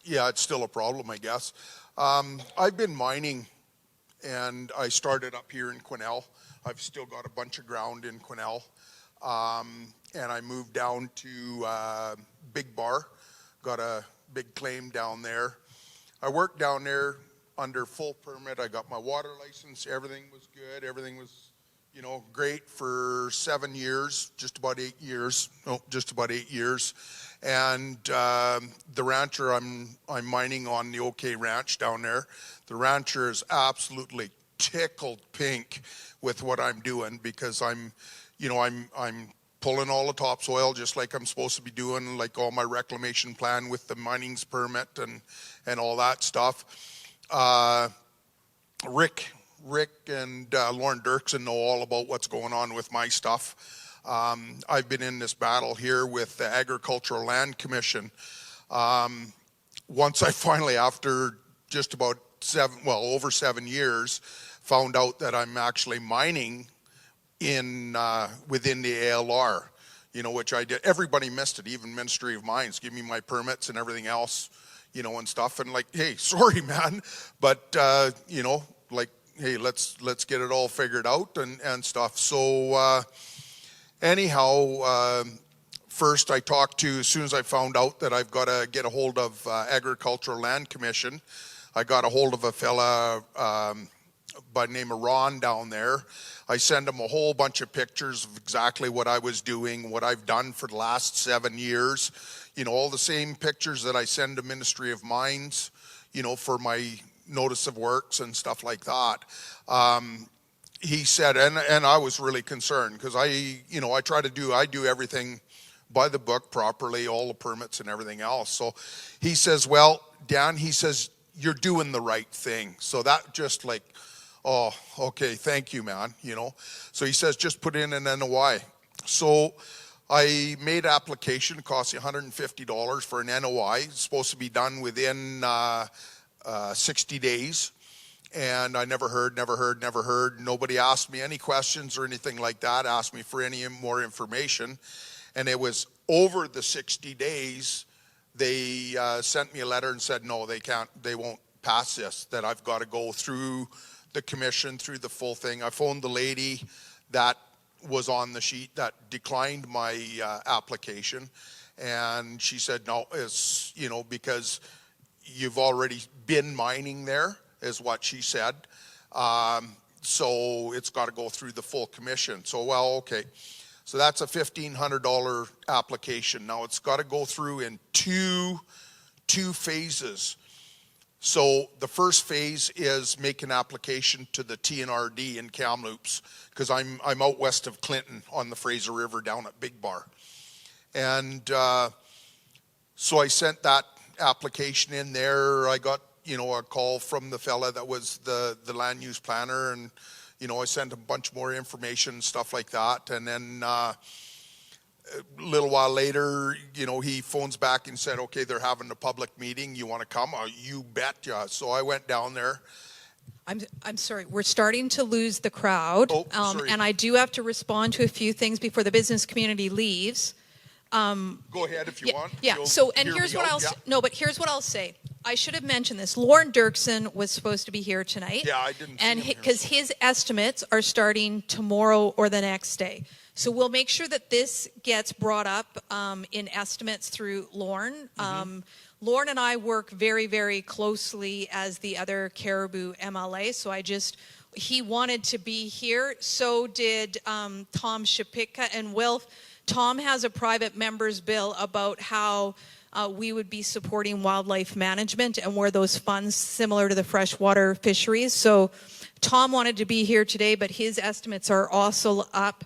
it's still a problem, I guess. I've been mining. And I started up here in Quesnel. I've still got a bunch of ground in Quesnel. And I moved down to Big Bar. Got a big claim down there. I worked down there under full permit. I got my water license. Everything was good. Everything was, great for 7 years, just about 8 years. And the rancher I'm mining on the OK Ranch down there, the rancher is absolutely tickled pink with what I'm doing because I'm pulling all the topsoil just like I'm supposed to be doing, like all my reclamation plan with the mining's permit and all that stuff. Rick and Lauren Dirksen know all about what's going on with my stuff. I've been in this battle here with the Agricultural Land Commission. Once I finally, after just about over 7 years, found out that I'm actually mining within the ALR, which I did. Everybody missed it, even Ministry of Mines, give me my permits and everything else, and stuff. And like, hey, sorry, man, but, hey, let's get it all figured out and stuff. So anyhow, first I talked to, as soon as I found out that I've got to get a hold of Agricultural Land Commission, I got a hold of a fella by the name of Ron down there. I sent him a whole bunch of pictures of exactly what I was doing, what I've done for the last 7 years. You know, all the same pictures that I send to Ministry of Mines, you know, for my notice of works and stuff like that. He said, and I was really concerned because I do everything by the book properly, all the permits and everything else. So he says, well, Dan, he says, you're doing the right thing. So that just like, oh, okay, thank you, man, you know. So he says, just put in an NOI. So I made application. It cost you $150 for an NOI. It's supposed to be done within 60 days. And I never heard. Nobody asked me any questions or anything like that, asked me for any more information. And it was over the 60 days, they sent me a letter and said, no, they won't pass this, that I've got to go through the commission, through the full thing. I phoned the lady that was on the sheet that declined my application. And she said, no, it's, you know, because you've already been mining there, is what she said. So it's got to go through the full commission. So, well, okay. So that's a $1,500 application. Now it's got to go through in two phases. So the first phase is make an application to the TNRD in Kamloops, because I'm out west of Clinton on the Fraser River down at Big Bar. And so I sent that application in there. I got, you know, a call from the fella that was the land use planner, and, you know, I sent a bunch more information and stuff like that. And then a little while later, you know, he phones back and said, okay, they're having a public meeting. You want to come? You bet, yeah. So I went down there. I'm sorry, we're starting to lose the crowd. Oh, sorry. And I do have to respond to a few things before the business community leaves. Go ahead if you want. Yeah. You'll So, and hear here's me what out. I'll Yeah. no, but here's what I'll say. I should have mentioned this. Lauren Dirksen was supposed to be here tonight. Yeah, I didn't see And him here. because his estimates are starting tomorrow or the next day, so we'll make sure that this gets brought up in estimates through Lauren. Lauren and I work very, very closely as the other Caribou MLA. So he wanted to be here. So did Tom Shapitka and Wilf. Tom has a private member's bill about how we would be supporting wildlife management and where those funds, similar to the freshwater fisheries. So Tom wanted to be here today, but his estimates are also up.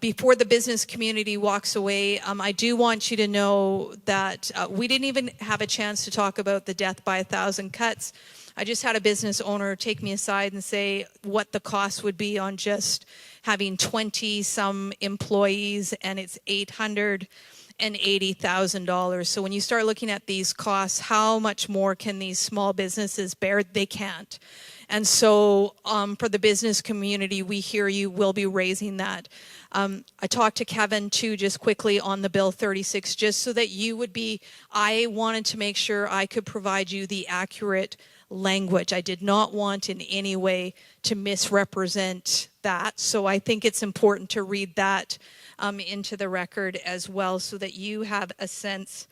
Before the business community walks away, I do want you to know that we didn't even have a chance to talk about the death by 1,000 cuts. I just had a business owner take me aside and say what the cost would be on just having 20-some employees, and it's $880,000. So when you start looking at these costs, how much more can these small businesses bear? They can't. And so for the business community, we hear you will be raising that. I talked to Kevin, too, just quickly on the Bill 36, just so that you would be, I wanted to make sure I could provide you the accurate language. I did not want in any way to misrepresent that. So I think it's important to read that into the record as well, so that you have a sense.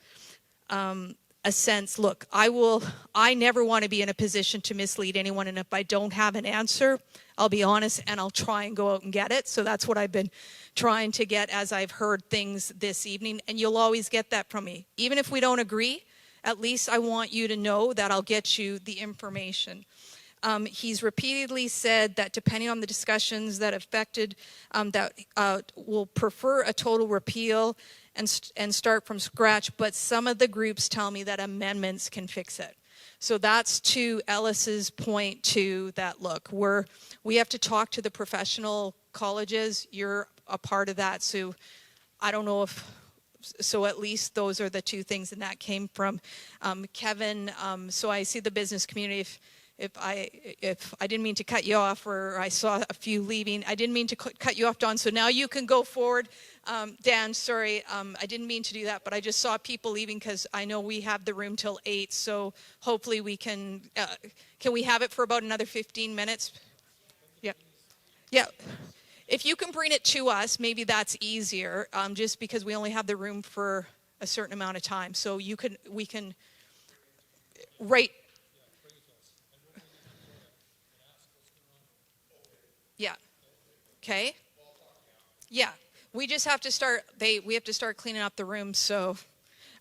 Look, I never want to be in a position to mislead anyone, and if I don't have an answer, I'll be honest and I'll try and go out and get it. So that's what I've been trying to get as I've heard things this evening, and you'll always get that from me. Even if we don't agree, at least I want you to know that I'll get you the information. He's repeatedly said that depending on the discussions that affected, that will prefer a total repeal and start from scratch, but some of the groups tell me that amendments can fix it. So that's to Ellis's point too, that look, we have to talk to the professional colleges. You're a part of that, so I don't know if, so at least those are the two things, and that came from Kevin. So I see the business community. if I didn't mean to cut you off, or I saw a few leaving. I didn't mean to cut you off, Don. So now you can go forward. Dan, sorry, I didn't mean to do that, but I just saw people leaving because I know we have the room till 8. So hopefully we can we have it for about another 15 minutes? Yeah. Yeah. If you can bring it to us, maybe that's easier, just because we only have the room for a certain amount of time. So we can right. Yeah. Okay. Yeah. We just have to start. We have to start cleaning up the room. So,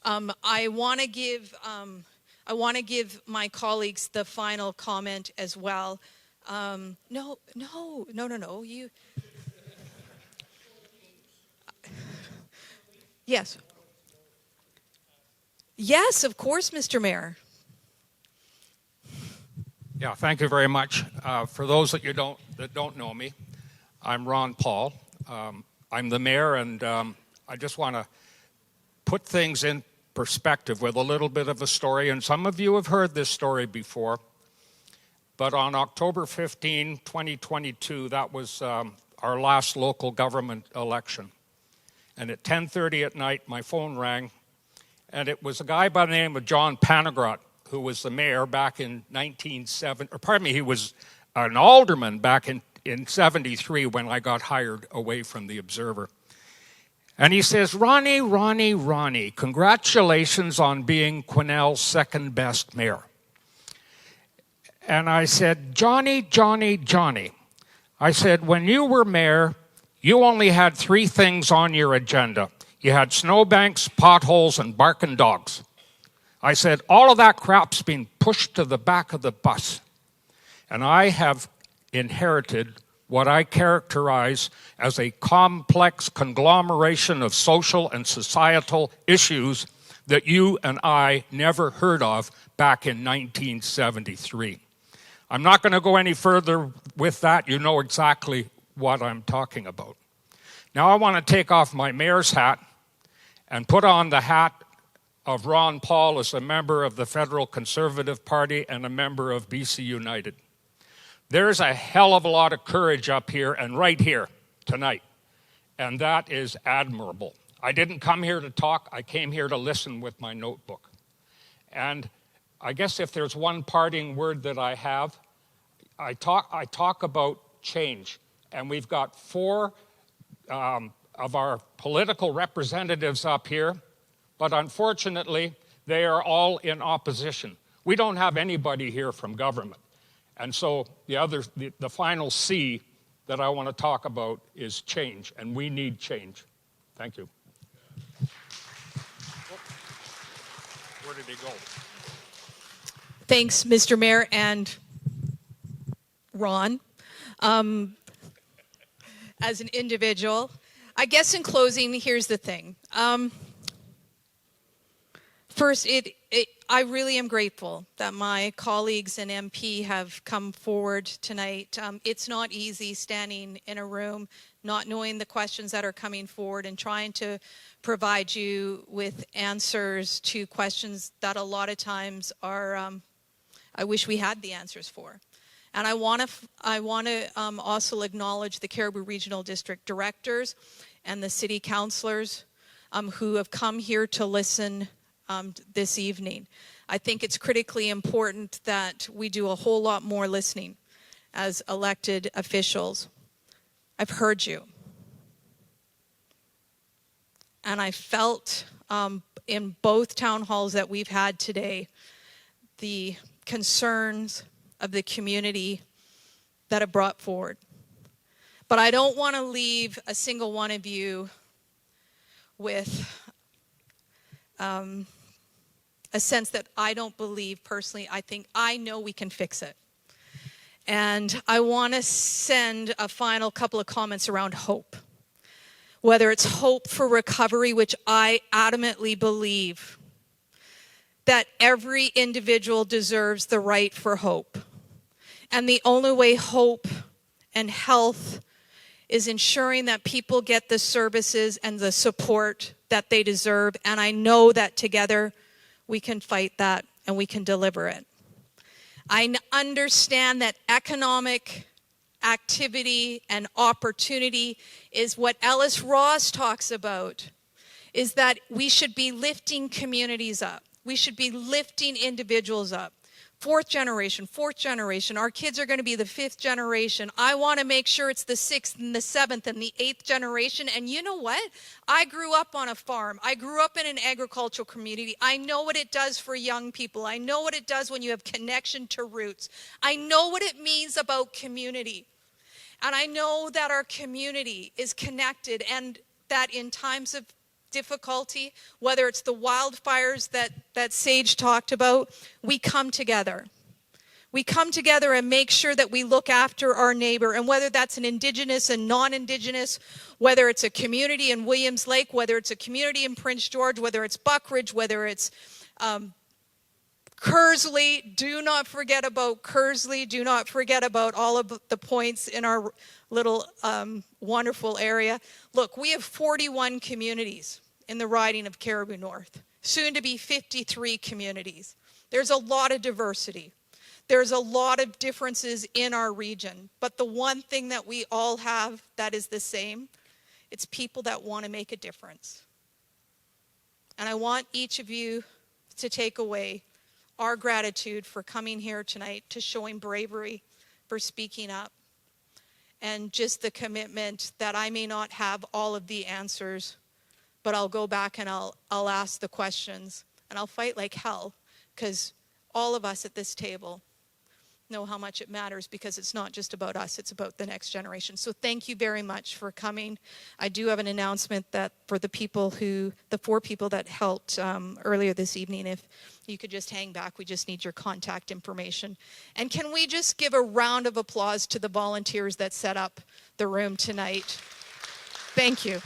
I want to give my colleagues the final comment as well. No. You. Yes. Yes, of course, Mr. Mayor. Yeah, thank you very much. For those that don't know me, I'm Ron Paul. I'm the mayor, and I just want to put things in perspective with a little bit of a story. And some of you have heard this story before, but on October 15, 2022, that was our last local government election. And at 10:30 at night, my phone rang, and it was a guy by the name of John Panagrat, who was the mayor back in 1970, or pardon me, he was an alderman back in 73 when I got hired away from the Observer. And he says, Ronnie, congratulations on being Quesnel's second best mayor. And I said, Johnny. I said, when you were mayor, you only had 3 things on your agenda. You had snowbanks, potholes, and barking dogs. I said, all of that crap's been pushed to the back of the bus. And I have inherited what I characterize as a complex conglomeration of social and societal issues that you and I never heard of back in 1973. I'm not going to go any further with that. You know exactly what I'm talking about. Now I want to take off my mayor's hat and put on the hat of Ron Paul as a member of the Federal Conservative Party and a member of BC United. There's a hell of a lot of courage up here and right here tonight, and that is admirable. I didn't come here to talk. I came here to listen with my notebook. And I guess if there's one parting word that I have, I talk about change. And we've got 4 of our political representatives up here, but unfortunately, they are all in opposition. We don't have anybody here from government. And so the final C that I want to talk about is change, and we need change. Thank you. Where did he go? Thanks, Mr. Mayor and Ron. As an individual, I guess in closing, here's the thing. First, I really am grateful that my colleagues and MP have come forward tonight. It's not easy standing in a room, not knowing the questions that are coming forward and trying to provide you with answers to questions that a lot of times are, I wish we had the answers for. And I want to also acknowledge the Cariboo Regional District directors and the city councillors who have come here to listen this evening. I think it's critically important that we do a whole lot more listening as elected officials. I've heard you. And I felt in both town halls that we've had today the concerns of the community that are brought forward. But I don't want to leave a single one of you with a sense that I don't believe personally. I know we can fix it. And I want to send a final couple of comments around hope. Whether it's hope for recovery, which I adamantly believe that every individual deserves the right for hope. And the only way hope and health is ensuring that people get the services and the support that they deserve. And I know that together we can fight that and we can deliver it. I understand that economic activity and opportunity is what Ellis Ross talks about, is that we should be lifting communities up. We should be lifting individuals up. Fourth generation. Our kids are going to be the fifth generation. I want to make sure it's the sixth and the seventh and the eighth generation. And you know what? I grew up on a farm. I grew up in an agricultural community. I know what it does for young people. I know what it does when you have connection to roots. I know what it means about community. And I know that our community is connected, and that in times of difficulty, whether it's the wildfires that Sage talked about, we come together. We come together and make sure that we look after our neighbor, and whether that's an Indigenous and non-Indigenous, whether it's a community in Williams Lake, whether it's a community in Prince George, whether it's Buckridge, whether it's Kersley. Do not forget about Kersley. Do not forget about all of the points in our little wonderful area. Look, we have 41 communities in the riding of Cariboo North, soon to be 53 communities. There's a lot of diversity. There's a lot of differences in our region, but the one thing that we all have that is the same, it's people that want to make a difference. And I want each of you to take away our gratitude for coming here tonight, to showing bravery, for speaking up, and just the commitment that I may not have all of the answers, but I'll go back and I'll ask the questions, and I'll fight like hell, because all of us at this table know how much it matters, because it's not just about us, it's about the next generation. So thank you very much for coming. I do have an announcement that for the 4 people that helped earlier this evening, if you could just hang back, we just need your contact information. And can we just give a round of applause to the volunteers that set up the room tonight? Thank you.